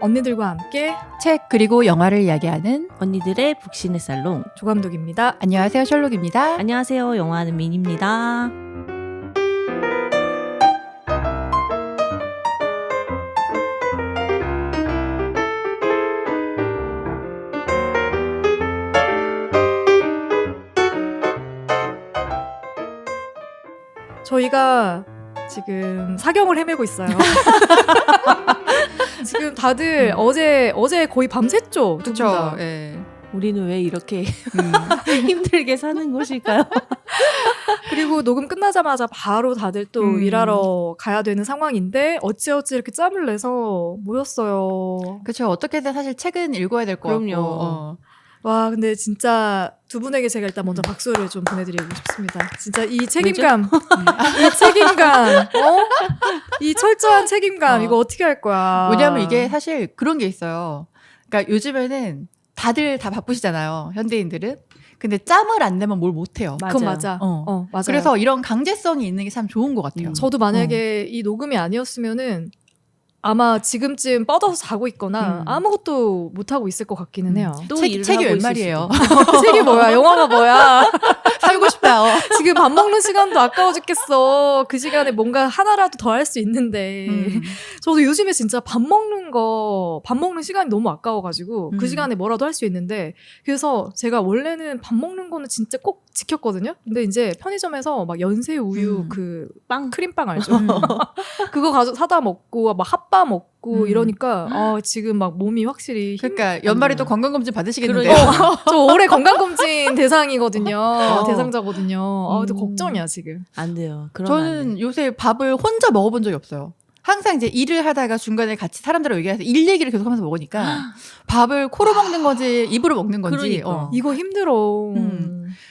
언니들과 함께 책 그리고 영화를 이야기하는 언니들의 북신의 살롱. 조감독입니다. 안녕하세요, 셜록입니다. 안녕하세요. 영화하는 민입니다. 저희가 지금 사경을 헤매고 있어요. 지금 다들 어제 거의 밤샜죠? 그렇죠. 예. 우리는 왜 이렇게 힘들게 사는 것일까요? 그리고 녹음 끝나자마자 바로 다들 또 일하러 가야 되는 상황인데 어찌어찌 이렇게 짬을 내서 모였어요. 그렇죠. 어떻게든 사실 책은 읽어야 될 것 같고. 그럼요. 와, 근데 진짜 두 분에게 제가 일단 먼저 박수를 좀 보내드리고 싶습니다. 진짜 이 책임감, 이 책임감, 이 철저한 책임감, 이거 어떻게 할 거야? 왜냐하면 이게 사실 그런 게 있어요. 그러니까 요즘에는 다들 다 바쁘시잖아요. 현대인들은. 근데 짬을 안 내면 뭘 못해요. 그건 맞아. 맞아요. 그래서 이런 강제성이 있는 게 참 좋은 것 같아요. 저도 만약에 이 녹음이 아니었으면은 아마 지금쯤 뻗어서 자고 있거나 아무것도 못하고 있을 것 같기는 해요. 또 책이 웬 말이에요. 책이 뭐야? 영화가 뭐야? 살고 싶다. 지금 밥 먹는 시간도 아까워 죽겠어. 그 시간에 뭔가 하나라도 더 할 수 있는데. 저도 요즘에 진짜 밥 먹는 시간이 너무 아까워가지고 그 시간에 뭐라도 할 수 있는데 그래서 제가 원래는 밥 먹는 거는 진짜 꼭 지켰거든요. 근데 이제 편의점에서 막 연세 우유 그 크림빵 알죠? 그거 사다 먹고 막 핫바 먹고 이러니까 지금 막 몸이 확실히 그러니까 연말에 또 건강검진 받으시겠는데요. 저 올해 건강검진 대상이거든요. 대상자거든요. 또 걱정이야 지금. 안 돼요. 저는 요새 밥을 혼자 먹어본 적이 없어요. 항상 이제 일을 하다가 중간에 같이 사람들하고 얘기해서 일 얘기를 계속 하면서 먹으니까 밥을 코로 먹는 건지 입으로 먹는 건지 그러니까. 이거 힘들어.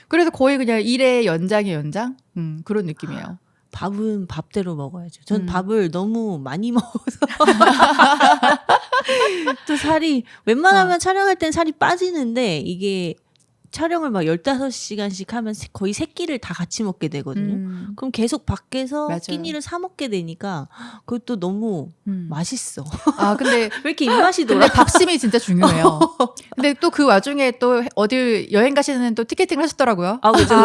그래서 거의 그냥 일의 연장의 연장 그런 느낌이에요. 밥은 밥대로 먹어야죠. 전 밥을 너무 많이 먹어서 또 살이 웬만하면 촬영할 땐 살이 빠지는데 이게 촬영을 막 15시간씩 하면 거의 세 끼를 다 같이 먹게 되거든요. 그럼 계속 밖에서 맞아요. 끼니를 사 먹게 되니까 그것도 너무 맛있어. 아 근데 왜 이렇게 입맛이 돌아? 근데 밥심이 진짜 중요해요. 근데 또 그 와중에 또 어딜 여행 가시는 또 티켓팅을 하셨더라고요. 아 그죠.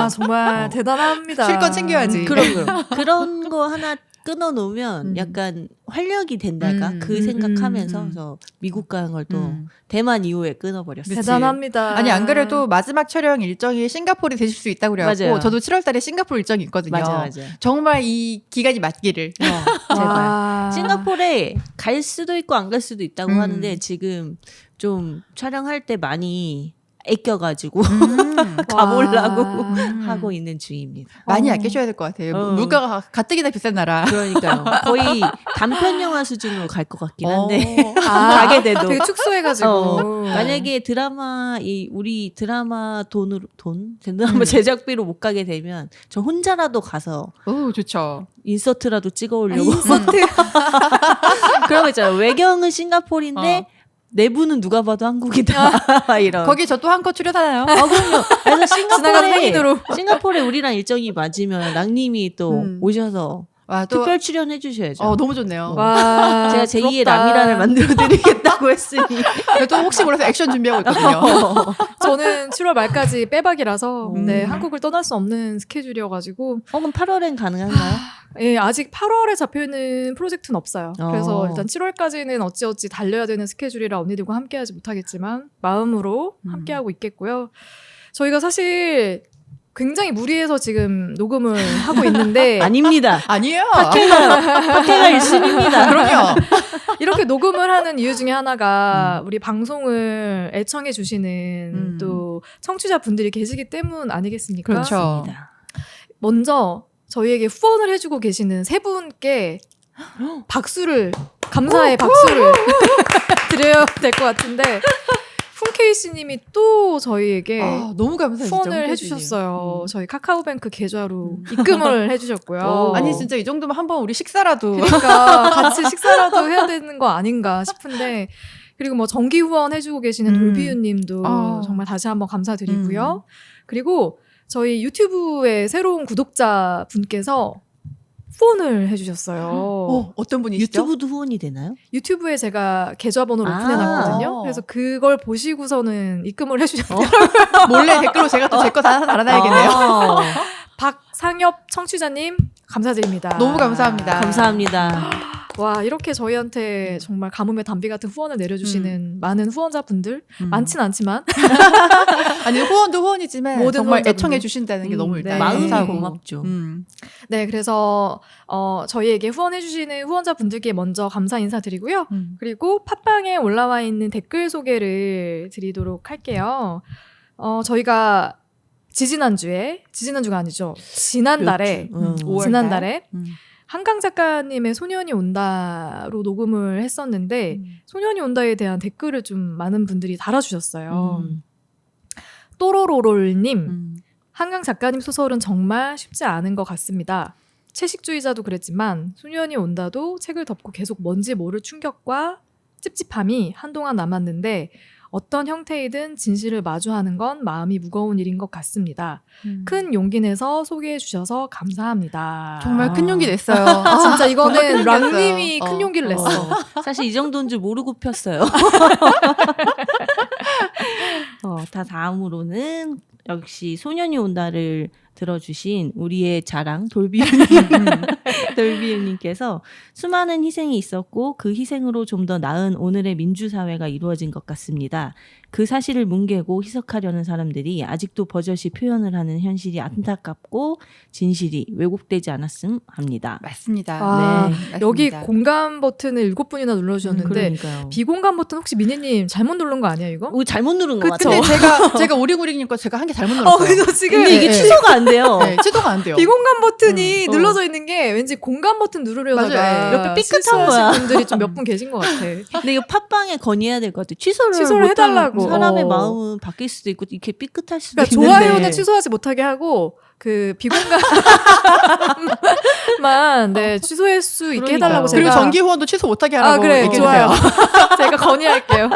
정말 대단합니다. 쉴 건 챙겨야지. 그런 거 하나 끊어놓으면 약간 활력이 된달까 그 생각하면서 그래서 미국 가는 걸 또 대만 이후에 끊어버렸어요. 대단합니다. 아니 안 그래도 마지막 촬영 일정이 싱가포르에 되실 수 있다고 그래갖고 맞아요. 저도 7월달에 싱가포르 일정이 있거든요. 맞아요. 정말 이 기간이 맞기를. 제발. 싱가포르에 갈 수도 있고 안 갈 수도 있다고 하는데 지금 좀 촬영할 때 많이 아껴가지고 가보려고 하고 있는 중입니다. 많이 아끼셔야 될 것 같아요. 물가가 가뜩이나 비싼 나라. 그러니까요. 거의 단편 영화 수준으로 갈 것 같긴 한데 가게 돼도 되게 축소해가지고 만약에 우리 드라마 드라마 제작비로 못 가게 되면 저 혼자라도 가서 오 좋죠. 인서트라도 찍어오려고. 인서트. 그런 거 있잖아요. 외경은 싱가포르인데 내부는 누가 봐도 한국이다. 이런. 거기 저 또 한 컷 출연하나요? 그럼요. 그래서 지나가는 행인으로. 싱가포르에 우리랑 일정이 맞으면 랑님이 또 오셔서 와, 또 특별 출연해 주셔야죠. 너무 좋네요. 와, 제가 제2의 부럽다. 라미란을 만들어드리겠다고 했으니. 또 혹시 몰라서 액션 준비하고 있거든요. 저는 7월 말까지 빼박이라서 네, 한국을 떠날 수 없는 스케줄이어가지고 그럼 8월엔 가능한가요? 예, 아직 8월에 잡혀있는 프로젝트는 없어요. 그래서 일단 7월까지는 어찌어찌 달려야 되는 스케줄이라 언니들과 함께하지 못하겠지만 마음으로 함께하고 있겠고요. 저희가 사실 굉장히 무리해서 지금 녹음을 하고 있는데 아닙니다. 아니에요. 박해가 1순위입니다. 그럼요. 이렇게 녹음을 하는 이유 중에 하나가 우리 방송을 애청해 주시는 또 청취자분들이 계시기 때문 아니겠습니까? 그렇죠. 먼저 저희에게 후원을 해주고 계시는 세 분께 감사의 박수를 드려야 될 것 같은데 훈케이 씨님이 또 저희에게 너무 감사해요. 후원을 해주셨어요. 저희 카카오뱅크 계좌로 입금을 해주셨고요. 아니 진짜 이 정도면 한번 우리 식사라도 그러니까 같이 식사라도 해야 되는 거 아닌가 싶은데 그리고 뭐 정기 후원 해주고 계시는 돌비유님도 정말 다시 한번 감사드리고요. 그리고 저희 유튜브의 새로운 구독자 분께서 후원을 해주셨어요. 어떤 분이시죠? 유튜브도 후원이 되나요? 유튜브에 제가 계좌번호를 아. 오픈해놨거든요. 그래서 그걸 보시고서는 입금을 해주셨어요. 몰래 댓글로 제가 또 제 거 다 알아놔야겠네요. 아, 박상엽 청취자님 감사드립니다. 너무 감사합니다. 감사합니다. 와 이렇게 저희한테 정말 가뭄에 단비 같은 후원을 내려주시는 많은 후원자분들 많진 않지만 아니 후원도 후원이지만 모든 정말 후원자분들. 애청해 주신다는 게 너무 일단 네. 마음이 감사하고. 고맙죠. 네 그래서 저희에게 후원해주시는 후원자분들께 먼저 감사 인사드리고요. 그리고 팟빵에 올라와 있는 댓글 소개를 드리도록 할게요. 저희가 지지난주가 아니죠. 지난달에 몇 주? 5월 지난달에 달? 한강 작가님의 소년이 온다로 녹음을 했었는데 소년이 온다에 대한 댓글을 좀 많은 분들이 달아주셨어요. 또로로롤님 한강 작가님 소설은 정말 쉽지 않은 것 같습니다. 채식주의자도 그랬지만 소년이 온다도 책을 덮고 계속 뭔지 모를 충격과 찝찝함이 한동안 남았는데 어떤 형태이든 진실을 마주하는 건 마음이 무거운 일인 것 같습니다. 큰 용기 내서 소개해 주셔서 감사합니다. 정말 큰 용기 냈어요. 진짜 이거는 정말 큰 용기였어요. 랑님이 큰 용기를 냈어. 사실 이 정도인 줄 모르고 폈어요. 다 다음으로는 역시 소년이 온다를 들어주신 우리의 자랑 돌비윤님께서 수많은 희생이 있었고 그 희생으로 좀 더 나은 오늘의 민주사회가 이루어진 것 같습니다. 그 사실을 뭉개고 희석하려는 사람들이 아직도 버젓이 표현을 하는 현실이 안타깝고 진실이 왜곡되지 않았음 합니다. 맞습니다. 아, 네, 맞습니다. 여기 공감 버튼을 7분이나 눌러주셨는데 그러니까요. 비공감 버튼 혹시 미니님 잘못 누른 거 아니에요 이거? 우리 잘못 누른 것 근데 같아요. 제가 오리구리님 거 제가 한 개 잘못 눌렀어요. 그래서 지금 근데 이게 네. 취소가 안 돼요. 네, 취소가 안 돼요. 비공감 버튼이 어. 눌러져 있는 게 왠지 공감 버튼 누르려다가 맞아요. 옆에 삐끗한 실수하신 거야. 분들이 좀 몇 분 계신 것 같아. 근데 이거 팟빵에 건의해야 될 것 같아요. 취소를 취소를 못하면 해달라고. 사람의 어. 마음은 바뀔 수도 있고 이렇게 삐끗할 수도 그러니까 있는데 좋아요는 취소하지 못하게 하고 그 비공감만 네, 취소할 수 있게 그러니까요. 해달라고 제가 그리고 정기 후원도 취소 못하게 하라고 아 그래 얘기해 좋아요. 주세요. 제가 건의할게요.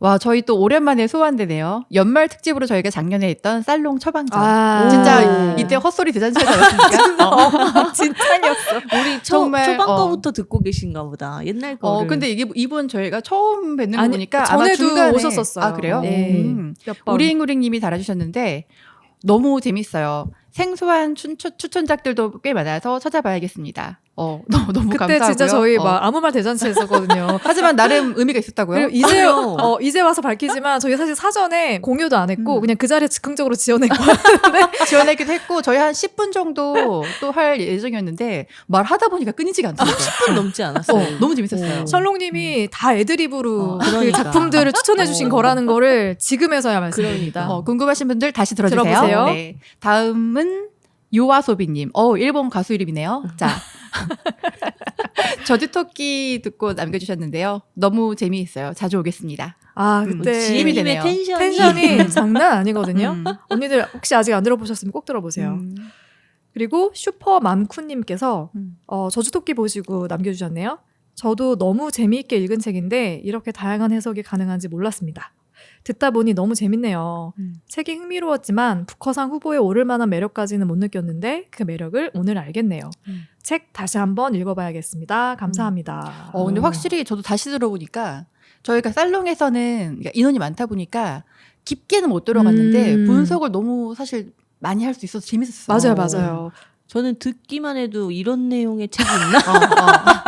와, 저희 또 오랜만에 소환되네요. 연말 특집으로 저희가 작년에 했던 살롱 처방전. 아. 진짜 이때 헛소리 대잔치하지 않았습니까? 진짜였어. 우리 정말, 초반 거부터 듣고 계신가 보다. 옛날 거를. 근데 이분 저희가 처음 뵙는 거 아니, 보니까 아마 전에도 중간에 오셨었어요. 아, 그래요? 네. 몇 번. 우리잉우링님이 달아주셨는데 너무 재밌어요. 생소한 추천작들도 꽤 많아서 찾아봐야겠습니다. 너무 그때 감사하고요. 진짜 저희 막 아무 말 대잔치 했었거든요. 하지만 나름 의미가 있었다고요? 그리고 이제 와서 밝히지만 저희 사실 사전에 공유도 안 했고 그냥 그 자리에 즉흥적으로 지어낸 거였는데 지원하기도 했고 저희 한 10분 정도 또 할 예정이었는데 말하다 보니까 끊이지가 않더라고요. 10분 넘지 않았어요. 너무 재밌었어요. 철롱님이 다 애드립으로 그 그러니까. 작품들을 추천해주신 거라는 거를 지금에서야 말씀드립니다. 궁금하신 분들 다시 들어주세요. 들어보세요. 네. 다음은 요아소비님. 일본 가수 이름이네요. 자. 저주토끼 듣고 남겨주셨는데요. 너무 재미있어요. 자주 오겠습니다. 아 그때 지임이 지임의 되네요. 텐션이 장난 아니거든요. 음. 언니들 혹시 아직 안 들어보셨으면 꼭 들어보세요. 그리고 슈퍼맘쿠님께서 저주토끼 보시고 남겨주셨네요. 저도 너무 재미있게 읽은 책인데 이렇게 다양한 해석이 가능한지 몰랐습니다. 듣다 보니 너무 재밌네요. 책이 흥미로웠지만 북커상 후보에 오를 만한 매력까지는 못 느꼈는데 그 매력을 오늘 알겠네요. 책 다시 한번 읽어봐야겠습니다. 감사합니다. 근데 확실히 저도 다시 들어보니까 저희가 살롱에서는 그러니까 인원이 많다 보니까 깊게는 못 들어갔는데 분석을 너무 사실 많이 할 수 있어서 재밌었어요. 맞아요. 저는 듣기만 해도 이런 내용의 책이 있나?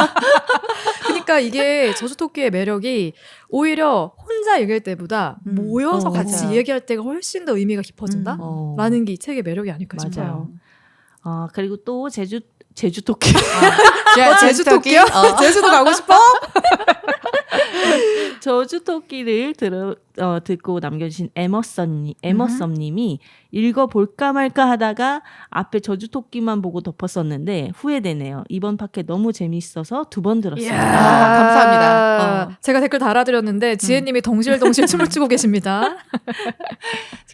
그러니까 이게 저주토끼의 매력이 오히려 혼자 읽을 때보다 모여서 같이 맞아요. 얘기할 때가 훨씬 더 의미가 깊어진다? 라는 게 이 책의 매력이 아닐까 싶어요. 맞아요. 그리고 또 제주토끼. 제주토끼요? 제주도 가고 싶어? 저주토끼를 듣고 남겨주신 에머썸님이 읽어볼까 말까 하다가 앞에 저주토끼만 보고 덮었었는데 후회되네요. 이번 팟캐 너무 재밌어서 2번 들었습니다. 감사합니다. 제가 댓글 달아드렸는데 지혜님이 덩실덩실 춤을 추고 계십니다.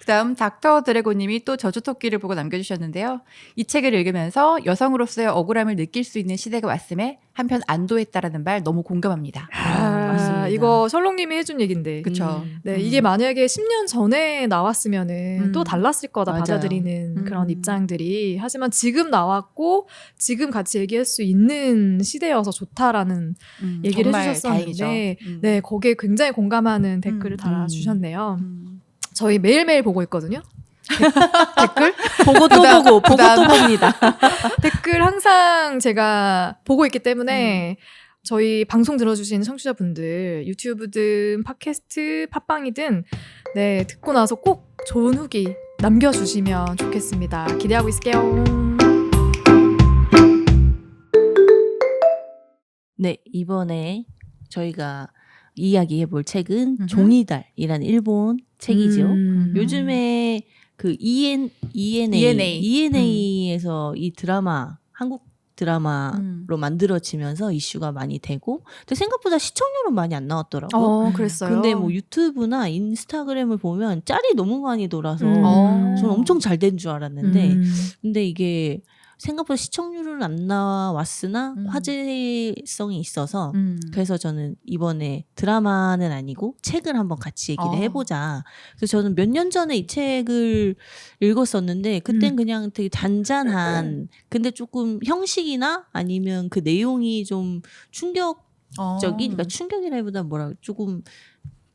그다음 닥터 드래곤님이 또 저주토끼를 보고 남겨주셨는데요. 이 책을 읽으면서 여성으로서의 억울함을 느낄 수 있는 시대가 왔음에 한편 안도했다라는 말 너무 공감합니다. 맞습니다. 이거 셜록님이 해준 얘긴데. 그쵸. 네, 이게 만약에 10년 전에 나왔으면은 또 달랐을 거다 맞아요. 받아들이는 그런 입장들이. 하지만 지금 나왔고 지금 같이 얘기할 수 있는 시대여서 좋다라는 얘기를 정말 해주셨었는데, 다행이죠. 네, 거기에 굉장히 공감하는 댓글을 달아주셨네요. 저희 매일매일 보고 있거든요. 댓글? 보고 또 보고 보고 또 봅니다. 댓글 항상 제가 보고 있기 때문에 저희 방송 들어주신 청취자분들 유튜브든 팟캐스트, 팟빵이든 네, 듣고 나서 꼭 좋은 후기 남겨주시면 좋겠습니다. 기대하고 있을게요. 네, 이번에 저희가 이야기해볼 책은 종이달이라는 일본 책이죠. 요즘에 그 ENA에서 이 드라마, 한국 드라마로 만들어지면서 이슈가 많이 되고, 근데 생각보다 시청률은 많이 안 나왔더라고요. 그랬어요. 근데 뭐 유튜브나 인스타그램을 보면 짤이 너무 많이 돌아서 저는 엄청 잘 된 줄 알았는데, 근데 이게 생각보다 시청률은 안 나왔으나 화제성이 있어서 그래서 저는 이번에 드라마는 아니고 책을 한번 같이 얘기를 해보자. 그래서 저는 몇 년 전에 이 책을 읽었었는데 그땐 그냥 되게 잔잔한 근데 조금 형식이나 아니면 그 내용이 좀 충격적인 그러니까 충격이라기보다 뭐라 조금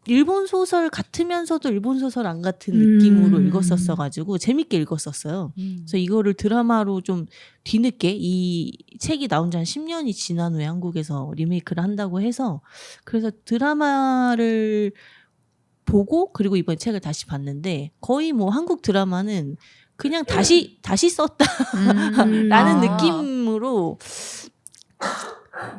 일본 소설 같으면서도 일본 소설 안 같은 느낌으로 읽었었어가지고 재밌게 읽었었어요. 그래서 이거를 드라마로 좀 뒤늦게 이 책이 나온 지 한 10년이 지난 후에 한국에서 리메이크를 한다고 해서 그래서 드라마를 보고 그리고 이번에 책을 다시 봤는데 거의 뭐 한국 드라마는 그냥 다시 썼다 라는 느낌으로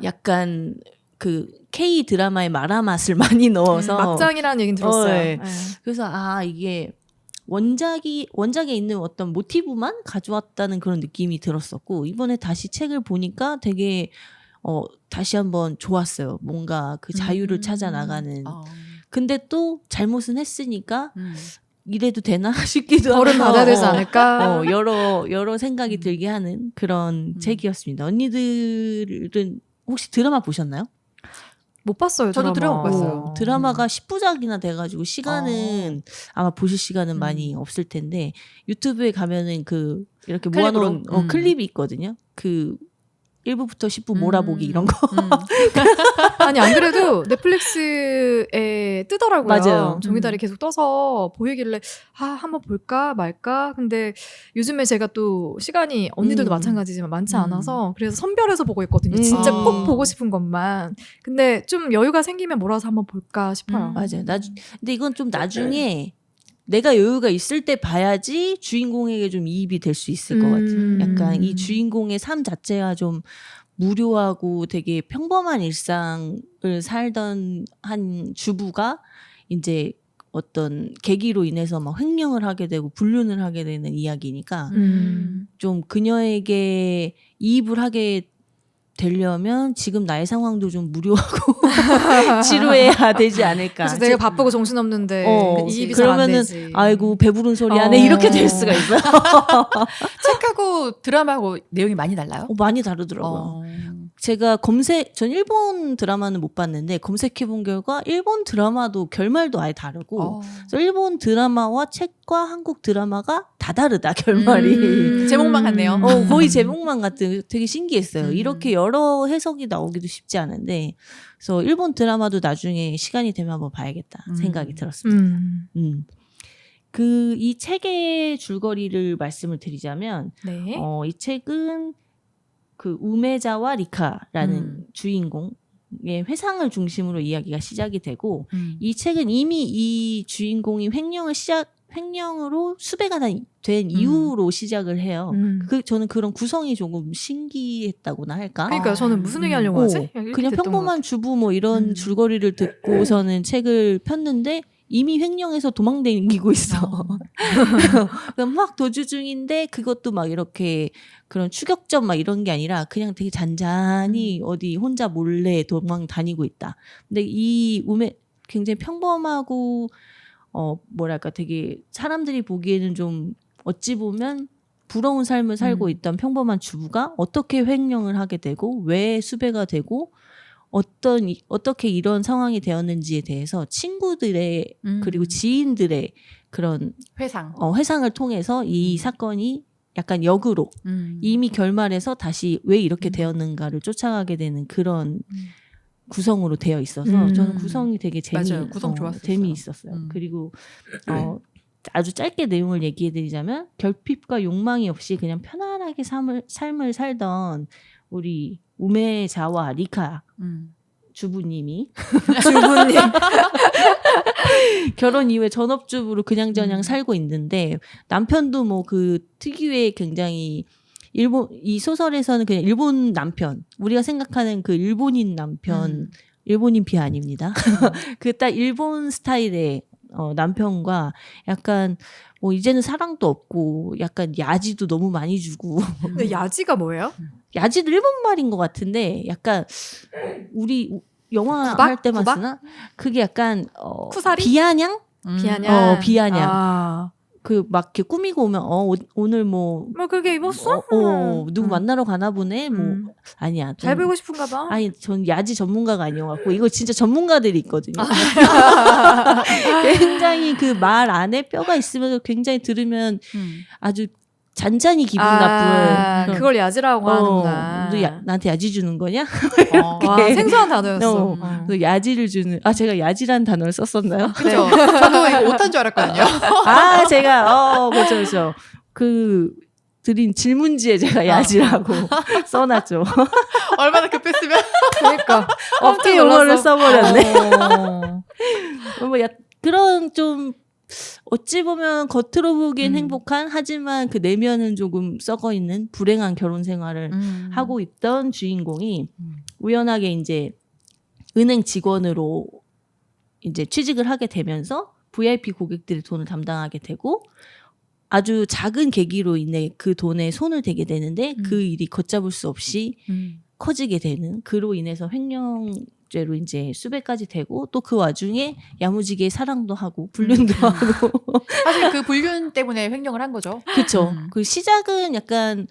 약간 그 K 드라마의 마라 맛을 많이 넣어서 막장이라는 얘기는 들었어요. 네. 그래서 이게 원작에 있는 어떤 모티브만 가져왔다는 그런 느낌이 들었었고 이번에 다시 책을 보니까 되게 다시 한번 좋았어요. 뭔가 그 자유를 찾아 나가는. 근데 또 잘못은 했으니까 이래도 되나 싶기도 하고 벌은 받아야 되지 않을까? 여러 생각이 들게 하는 그런 책이었습니다. 언니들은 혹시 드라마 보셨나요? 못 봤어요. 저도 드라마 못 봤어요. 오, 드라마가 10부작이나 돼가지고 시간은 아마 보실 시간은 많이 없을 텐데 유튜브에 가면은 그 이렇게 모아놓은 클립이 있거든요. 그 1부부터 10부 몰아보기 이런 거. 아니 안 그래도 넷플릭스에 뜨더라고요. 맞아요. 종이달이 계속 떠서 보이길래 한번 볼까 말까. 근데 요즘에 제가 또 시간이 언니들도 마찬가지지만 많지 않아서 그래서 선별해서 보고 있거든요. 진짜 꼭 보고 싶은 것만. 근데 좀 여유가 생기면 몰아서 한번 볼까 싶어요. 맞아요. 근데 이건 좀 나중에 내가 여유가 있을 때 봐야지 주인공에게 좀 이입이 될 수 있을 것 같아요. 약간 이 주인공의 삶 자체가 좀 무료하고 되게 평범한 일상을 살던 한 주부가 이제 어떤 계기로 인해서 막 횡령을 하게 되고 불륜을 하게 되는 이야기니까 좀 그녀에게 이입을 하게 되려면 지금 나의 상황도 좀 무료하고 치료해야 되지 않을까. 그래서 내가 바쁘고 정신없는데 이입이 잘 안 그러면은 되지. 아이고 배부른 소리 하네 이렇게 될 수가 있어요. 책하고 드라마하고 내용이 많이 달라요? 많이 다르더라고요. 제가 전 일본 드라마는 못 봤는데 검색해본 결과 일본 드라마도 결말도 아예 다르고 그래서 일본 드라마와 책과 한국 드라마가 다 다르다 결말이. 제목만 같네요. 거의 제목만 같은 되게 신기했어요. 이렇게 여러 해석이 나오기도 쉽지 않은데 그래서 일본 드라마도 나중에 시간이 되면 한번 봐야겠다 생각이 들었습니다. 이 책의 줄거리를 말씀을 드리자면 네. 이 책은 그 우메자와 리카라는 주인공의 회상을 중심으로 이야기가 시작이 되고 이 책은 이미 이 주인공이 횡령으로 수배가 된 이후로 시작을 해요. 저는 그런 구성이 조금 신기했다고나 할까? 그러니까 저는 무슨 얘기 하려고 하지? 그냥 평범한 주부 뭐 이런 줄거리를 듣고서는 책을 폈는데 이미 횡령해서 도망다니고 있어. 그럼 막 도주 중인데 그것도 막 이렇게 그런 추격전 막 이런 게 아니라 그냥 되게 잔잔히 어디 혼자 몰래 도망 다니고 있다. 근데 이 굉장히 평범하고 뭐랄까 되게 사람들이 보기에는 좀 어찌 보면 부러운 삶을 살고 있던 평범한 주부가 어떻게 횡령을 하게 되고 왜 수배가 되고 어떻게 이런 상황이 되었는지에 대해서 친구들의 그리고 지인들의 그런 회상을 통해서 이 사건이 약간 역으로 이미 결말에서 다시 왜 이렇게 되었는가를 쫓아가게 되는 그런 구성으로 되어 있어서 저는 구성이 되게 맞아요. 구성 좋았어요. 재미있었어요. 그리고 아주 짧게 내용을 얘기해드리자면 결핍과 욕망이 없이 그냥 편안하게 삶을 살던 우리 우메자와 리카 주부님 결혼 이후에 전업주부로 그냥저냥 살고 있는데 남편도 뭐 그 특유의 굉장히 이 소설에서는 그냥 일본 남편 우리가 생각하는 그 일본인 남편 일본인 비하 아닙니다. 그 딱 일본 스타일의 남편과 약간 뭐 이제는 사랑도 없고 약간 야지도 너무 많이 주고 근데 야지가 뭐예요? 야지도 일본 말인 것 같은데 약간 우리 영화 구박? 할 때만 구박? 쓰나? 그게 약간 쿠사리? 비아냥? 비아냥. 비아냥. 그 막 이렇게 꾸미고 오면 오늘 뭐 그렇게 입었어? 누구 만나러 가나 보네. 뭐 아니야. 잘 보이고 싶은가 봐. 아니 전 야지 전문가가 아니어갖고 이거 진짜 전문가들이 있거든요. 굉장히 그 말 안에 뼈가 있으면서 굉장히 들으면 아주 잔잔히 기분 나쁜 그걸 야지라고 하는구나. 너 나한테 야지 주는 거냐? 와, 생소한 단어였어. 너 야지를 주는 제가 야지라는 단어를 썼었나요? 그렇죠. 저도 이거 오타인 줄 알았거든요. 제가 그렇죠. 그 드린 질문지에 제가 야지라고 써놨죠. 얼마나 급했으면. 그러니까 업계 용어를 써버렸네. 그런 좀 어찌 보면 겉으로 보기엔 행복한 하지만 그 내면은 조금 썩어 있는 불행한 결혼 생활을 하고 있던 주인공이 우연하게 이제 은행 직원으로 이제 취직을 하게 되면서 VIP 고객들의 돈을 담당하게 되고 아주 작은 계기로 인해 그 돈에 손을 대게 되는데 그 일이 걷잡을 수 없이 커지게 되는 그로 인해서 횡령죄로 이제 수배까지 되고 또 그 와중에 야무지게 사랑도 하고 불륜도 하고 사실 그 불륜 때문에 횡령을 한 거죠. 그렇죠. 그 시작은 약간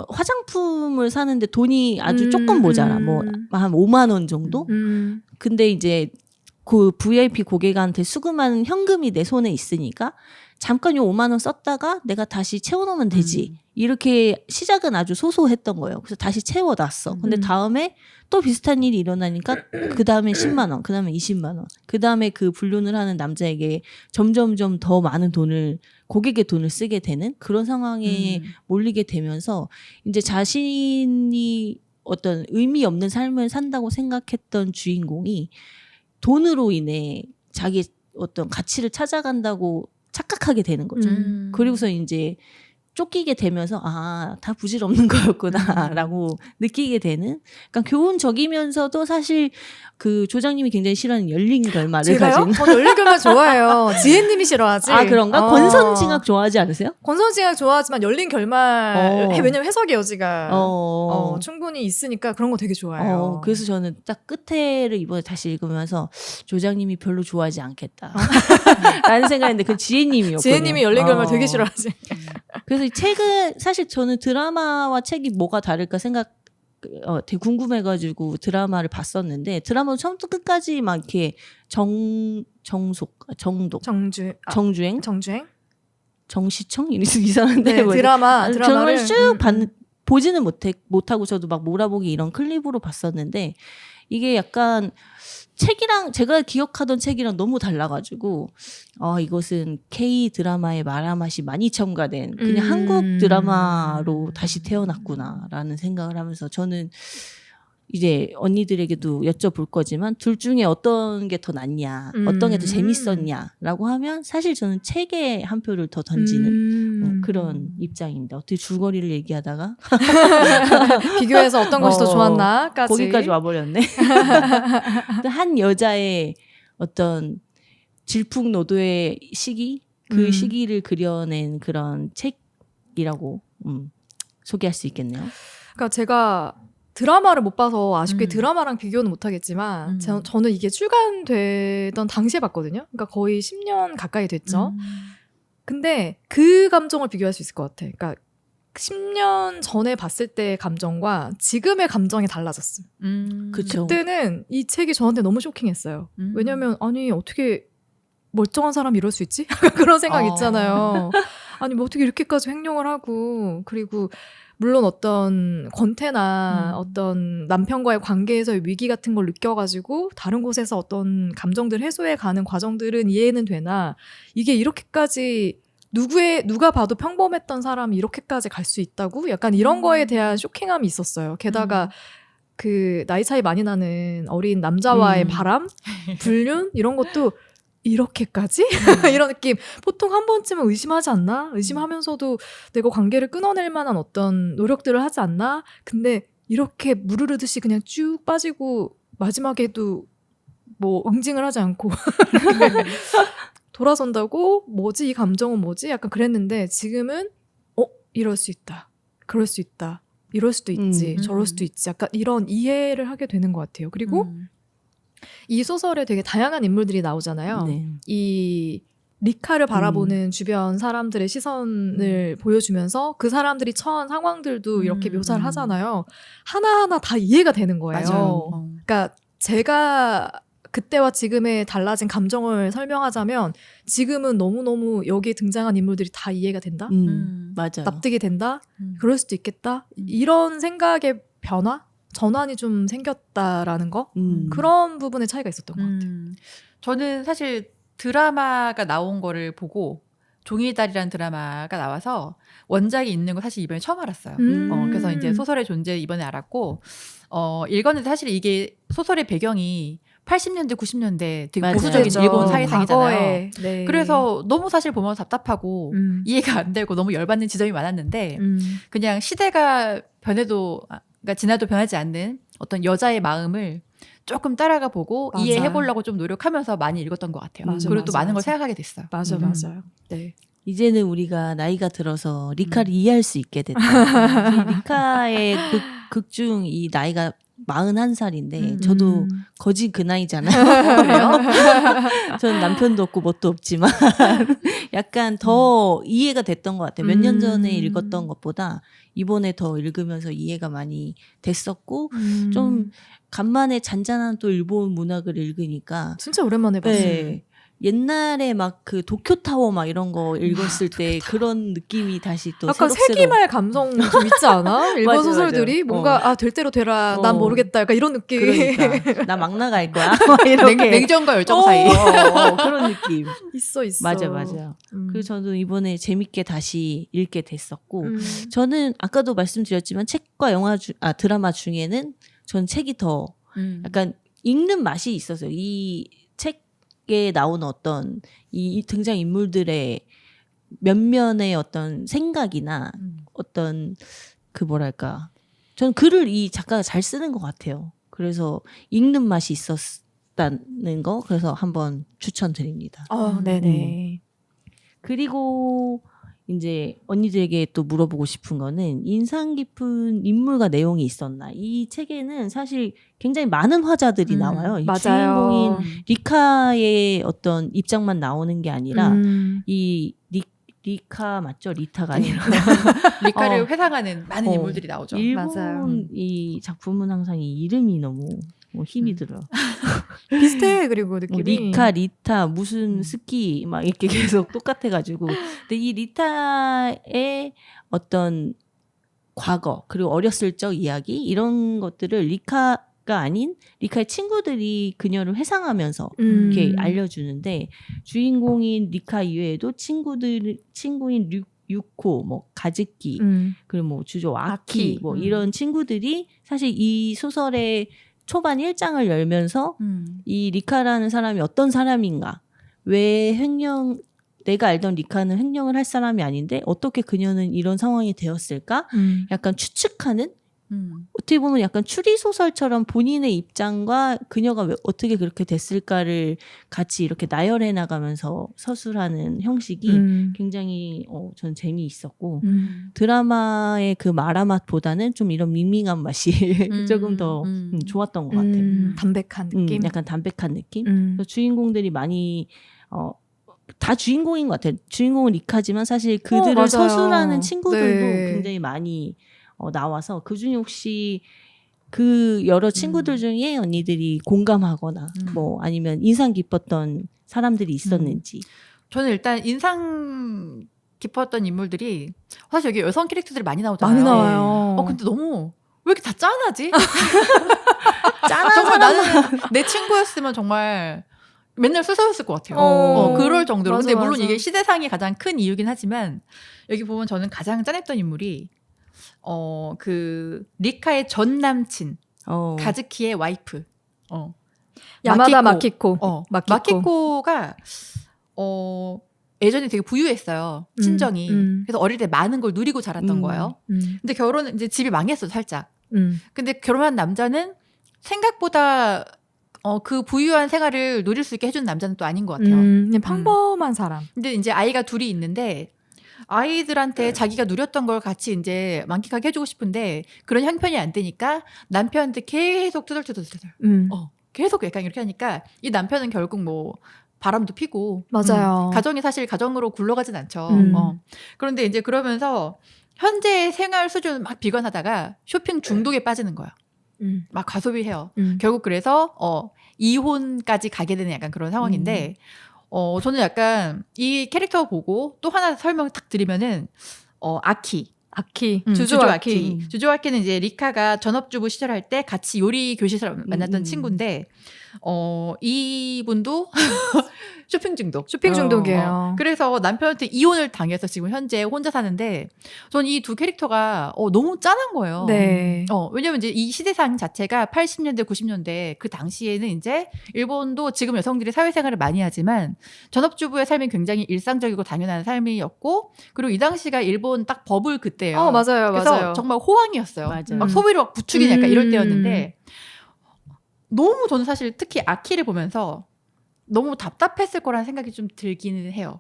화장품을 사는데 돈이 아주 조금 모자라 뭐 한 5만 원 정도. 근데 이제 그 VIP 고객한테 수금한 현금이 내 손에 있으니까 잠깐 요 5만 원 썼다가 내가 다시 채워놓으면 되지. 이렇게 시작은 아주 소소했던 거예요. 그래서 다시 채워놨어. 근데 다음에 또 비슷한 일이 일어나니까 그 다음에 10만 원, 그 다음에 20만 원, 그 다음에 그 불륜을 하는 남자에게 점점점 더 많은 돈을 고객의 돈을 쓰게 되는 그런 상황에 몰리게 되면서 이제 자신이 어떤 의미 없는 삶을 산다고 생각했던 주인공이 돈으로 인해 자기 어떤 가치를 찾아간다고 착각하게 되는 거죠. 그리고서 이제 쫓기게 되면서 다 부질없는 거였구나라고 느끼게 되는 그러니까 교훈적이면서도 사실 그 조장님이 굉장히 싫어하는 열린 결말을 제가요? 가진 전 열린 결말 좋아해요. 지혜님이 싫어하지. 그런가? 권선징악 좋아하지 않으세요? 권선징악 좋아하지만 열린 결말 왜냐면 해석의 여지가 어. 충분히 있으니까 그런 거 되게 좋아해요. 그래서 저는 딱 끝에를 이번에 다시 읽으면서 조장님이 별로 좋아하지 않겠다 라는 생각했는데 그 지혜님이었거든요. 지혜님이 열린 결말 되게 싫어하지. 그래서 이 책은 사실 저는 드라마와 책이 뭐가 다를까 되게 궁금해가지고 드라마를 봤었는데 드라마도 처음부터 끝까지 막 이렇게 정주행 정시청 이상한데 네, 드라마를 정말 쭉 보지는 못하고 저도 막 몰아보기 이런 클립으로 봤었는데 이게 약간 책이랑 제가 기억하던 책이랑 너무 달라가지고 이것은 K 드라마의 말아맛이 많이 첨가된 그냥 한국 드라마로 다시 태어났구나라는 생각을 하면서 저는 이제 언니들에게도 여쭤볼 거지만 둘 중에 어떤 게 더 낫냐 어떤 게 더 재밌었냐라고 하면 사실 저는 책에 한 표를 더 던지는 그런 입장입니다. 어떻게 줄거리를 얘기하다가 비교해서 어떤 것이 더 좋았나까지 거기까지 와버렸네. 한 여자의 어떤 질풍노도의 시기 그 시기를 그려낸 그런 책이라고 소개할 수 있겠네요. 그러니까 제가 드라마를 못 봐서 아쉽게 드라마랑 비교는 못하겠지만 저는 이게 출간되던 당시에 봤거든요. 그러니까 거의 10년 가까이 됐죠. 근데 그 감정을 비교할 수 있을 것 같아. 그러니까 10년 전에 봤을 때의 감정과 지금의 감정이 달라졌어요. 그쵸. 그때는 이 책이 저한테 너무 쇼킹했어요. 왜냐면 아니 어떻게 멀쩡한 사람이 이럴 수 있지? 그런 생각 있잖아요. 아니 뭐 어떻게 이렇게까지 횡령을 하고 그리고 물론 어떤 권태나 어떤 남편과의 관계에서의 위기 같은 걸 느껴가지고 다른 곳에서 어떤 감정들 해소해 가는 과정들은 이해는 되나 이게 이렇게까지 누가 봐도 평범했던 사람이 이렇게까지 갈 수 있다고? 약간 이런 거에 대한 쇼킹함이 있었어요. 게다가 그 나이 차이 많이 나는 어린 남자와의 바람, 불륜 이런 것도 이렇게까지? 이런 느낌. 보통 한 번쯤은 의심하지 않나? 의심하면서도 내가 관계를 끊어낼 만한 어떤 노력들을 하지 않나? 근데 이렇게 무르르듯이 그냥 쭉 빠지고 마지막에도 뭐 응징을 하지 않고 돌아선다고? 뭐지? 이 감정은 뭐지? 약간 그랬는데 지금은 이럴 수 있다. 그럴 수 있다. 이럴 수도 있지. 저럴 수도 있지. 약간 이런 이해를 하게 되는 것 같아요. 그리고 이 소설에 되게 다양한 인물들이 나오잖아요. 네. 이 리카를 바라보는 주변 사람들의 시선을 보여주면서 그 사람들이 처한 상황들도 이렇게 묘사를 하잖아요. 하나하나 다 이해가 되는 거예요. 맞아요. 그러니까 제가 그때와 지금의 달라진 감정을 설명하자면 지금은 너무너무 여기에 등장한 인물들이 다 이해가 된다? 맞아요. 납득이 된다? 그럴 수도 있겠다? 이런 생각의 변화? 전환이 좀 생겼다라는 거? 그런 부분의 차이가 있었던 것 같아요. 저는 사실 드라마가 나온 거를 보고 종이의 달이라는 드라마가 나와서 원작이 있는 거 사실 이번에 처음 알았어요. 그래서 이제 소설의 존재 이번에 알았고 읽었는데 사실 이게 소설의 배경이 80년대, 90년대 되게 맞아요. 보수적인 그렇죠. 일본 사회상이잖아요. 과거에, 네. 그래서 너무 사실 보면서 답답하고 이해가 안 되고 너무 열받는 지점이 많았는데 그냥 시대가 변해도 그러니까 지나도 변하지 않는 어떤 여자의 마음을 조금 따라가 보고 맞아요. 이해해보려고 좀 노력하면서 많이 읽었던 것 같아요. 맞아, 그리고 또 맞아, 많은 걸 맞아. 생각하게 됐어요. 맞아요. 네. 이제는 우리가 나이가 들어서 리카를 이해할 수 있게 됐다. 리카의 극중 이 나이가 41살인데 저도 거진 그 나이잖아요. 그래요? 전 남편도 없고 뭣도 없지만 약간 더 이해가 됐던 것 같아요. 몇 년 전에 읽었던 것보다 이번에 더 읽으면서 이해가 많이 됐었고 좀 간만에 잔잔한 또 일본 문학을 읽으니까 진짜 오랜만에 봤어요. 네. 옛날에 막 그 도쿄타워 막 이런 거 읽었을 때 그런 느낌이 다시 또 약간 새록새록 세기말 감성 좀 있지 않아? 일본 맞아, 소설들이 맞아. 뭔가 될 대로 되라 난 모르겠다 약간 이런 느낌. 그러니까 나 막 나갈 거야 막 이렇게 냉정과 열정 사이. 그런 느낌 있어. 맞아요. 그래서 저도 이번에 재밌게 다시 읽게 됐었고 저는 아까도 말씀드렸지만 책과 드라마 중에는 전 책이 더 약간 읽는 맛이 있었어요. 이 책에 나오는 어떤 이 등장 인물들의 면면의 어떤 생각이나 어떤 그 뭐랄까 저는 글을 이 작가가 잘 쓰는 것 같아요. 그래서 읽는 맛이 있었다는 거 그래서 한번 추천드립니다. 네네. 그리고 이제 언니들에게 또 물어보고 싶은 거는 인상 깊은 인물과 내용이 있었나. 이 책에는 사실 굉장히 많은 화자들이 나와요. 이 맞아요. 주인공인 리카의 어떤 입장만 나오는 게 아니라 이 리카 맞죠? 리타가 아니라 리카를 회상하는 많은 인물들이 나오죠. 일본 맞아요. 이 작품은 항상 이 이름이 너무 힘이 들어요. 비슷해. 그리고 느낌이 리카, 리타, 무슨 스키 막 이렇게 계속 똑같아가지고. 근데 이 리타의 어떤 과거 그리고 어렸을 적 이야기 이런 것들을 리카가 아닌 리카의 친구들이 그녀를 회상하면서 이렇게 알려주는데 주인공인 리카 이외에도 친구인 유코, 뭐 가즈키, 그리고 뭐 주조 아키, 뭐 이런 친구들이 사실 이 소설의 초반 1장을 열면서 이 리카라는 사람이 어떤 사람인가, 왜 내가 알던 리카는 횡령을 할 사람이 아닌데 어떻게 그녀는 이런 상황이 되었을까? 약간 추측하는 어떻게 보면 약간 추리소설처럼 본인의 입장과 그녀가 어떻게 그렇게 됐을까를 같이 이렇게 나열해 나가면서 서술하는 형식이 굉장히 전 재미있었고 드라마의 그 마라맛보다는 좀 이런 밍밍한 맛이 조금 더 좋았던 것 같아요. 담백한 느낌. 약간 담백한 느낌. 그래서 주인공들이 많이 다 주인공인 것 같아요. 주인공은 리카지만 사실 그들을 맞아요. 서술하는 친구들도 네. 굉장히 많이 나와서 그중에 혹시 그 여러 친구들 중에 언니들이 공감하거나 뭐 아니면 인상 깊었던 사람들이 있었는지. 저는 일단 인상 깊었던 인물들이 사실 여기 여성 캐릭터들이 많이 나오잖아요. 많이 나와요. 근데 너무 왜 이렇게 다 짠하지? 짠한 정말 사람 나는 내 친구였으면 정말 맨날 수서였을 것 같아요. 그럴 정도로. 맞아, 근데 물론 맞아. 이게 시대상이 가장 큰 이유긴 하지만 여기 보면 저는 가장 짠했던 인물이 그 리카의 전 남친 가즈키의 와이프. 야마다 마키코. 마키코가 예전에 되게 부유했어요. 친정이. 그래서 어릴 때 많은 걸 누리고 자랐던 거예요. 근데 결혼은 이제 집이 망했어, 살짝. 근데 결혼한 남자는 생각보다 그 부유한 생활을 누릴 수 있게 해준 남자는 또 아닌 것 같아요. 그냥 평범한 사람. 근데 이제 아이가 둘이 있는데 아이들한테 자기가 누렸던 걸 같이 이제 만끽하게 해주고 싶은데 그런 형편이 안 되니까 남편한테 계속 투덜투덜. 계속 약간 이렇게 하니까 이 남편은 결국 뭐 바람도 피고 맞아요. 가정이 사실 가정으로 굴러가진 않죠. 그런데 이제 그러면서 현재 생활 수준을 막 비관하다가 쇼핑 중독에 빠지는 거야. 막 과소비해요. 결국 그래서 이혼까지 가게 되는 약간 그런 상황인데 저는 약간 이 캐릭터 보고 또 하나 설명 딱 드리면은 아키. 주조아키. 주조아키는 이제 리카가 전업주부 시절할 때 같이 요리 교실에서 만났던 친구인데 이분도 쇼핑 중독이에요. 그래서 남편한테 이혼을 당해서 지금 현재 혼자 사는데 전 이 두 캐릭터가 너무 짠한 거예요. 네. 왜냐면 이제 이 시대상 자체가 80년대 90년대 그 당시에는 이제 일본도 지금 여성들이 사회생활을 많이 하지만 전업주부의 삶이 굉장히 일상적이고 당연한 삶이었고 그리고 이 당시가 일본 딱 버블 그때예요. 맞아요. 그래서 맞아요. 정말 호황이었어요. 맞아요. 막 소비를 막 부추기는 약간 이럴 때였는데 너무 저는 사실 특히 아키를 보면서 너무 답답했을 거라는 생각이 좀 들기는 해요.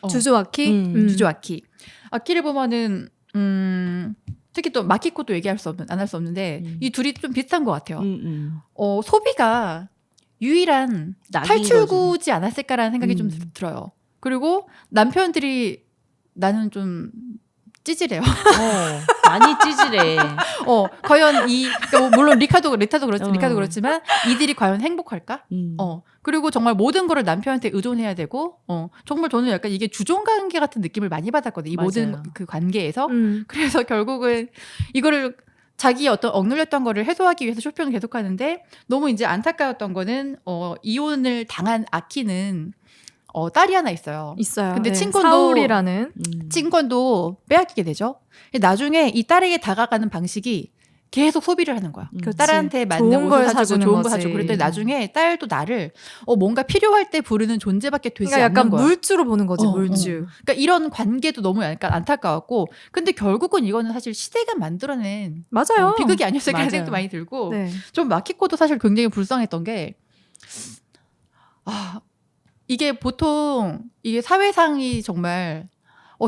주조아키? 주조아키. 아키를 보면은 특히 또 마키코도 얘기할 수 없는 안 할 수 없는데 이 둘이 좀 비슷한 것 같아요. 소비가 유일한 탈출구지 않았을까라는 생각이 좀 들어요. 그리고 남편들이 나는 좀 찌질해요. 많이 찌질해. 과연 그러니까 뭐 물론 리카도 그렇지만 이들이 과연 행복할까? 그리고 정말 모든 거를 남편한테 의존해야 되고, 정말 저는 약간 이게 주종 관계 같은 느낌을 많이 받았거든요. 이 맞아요. 모든 그 관계에서. 그래서 결국은 이거를 자기 어떤 억눌렸던 거를 해소하기 위해서 쇼핑을 계속하는데 너무 이제 안타까웠던 거는 이혼을 당한 아키는 딸이 하나 있어요. 근데 친권도 사울이라는 친권도 빼앗기게 되죠. 나중에 이 딸에게 다가가는 방식이 계속 소비를 하는 거야. 딸한테 맞는 좋은 걸 옷을 사주고 사주는 좋은 거 거지. 사주고 그랬더니 나중에 딸도 나를 뭔가 필요할 때 부르는 존재밖에 되지 그러니까 약간 않는 거야. 물주로 보는 거지. 물주. 그러니까 이런 관계도 너무 약간 안타까웠고 근데 결국은 이거는 사실 시대가 만들어낸 맞아요. 비극이 아니었을까 맞아요. 생각도 많이 들고 네. 좀 마키코도 사실 굉장히 불쌍했던 게 이게 보통 이게 사회상이 정말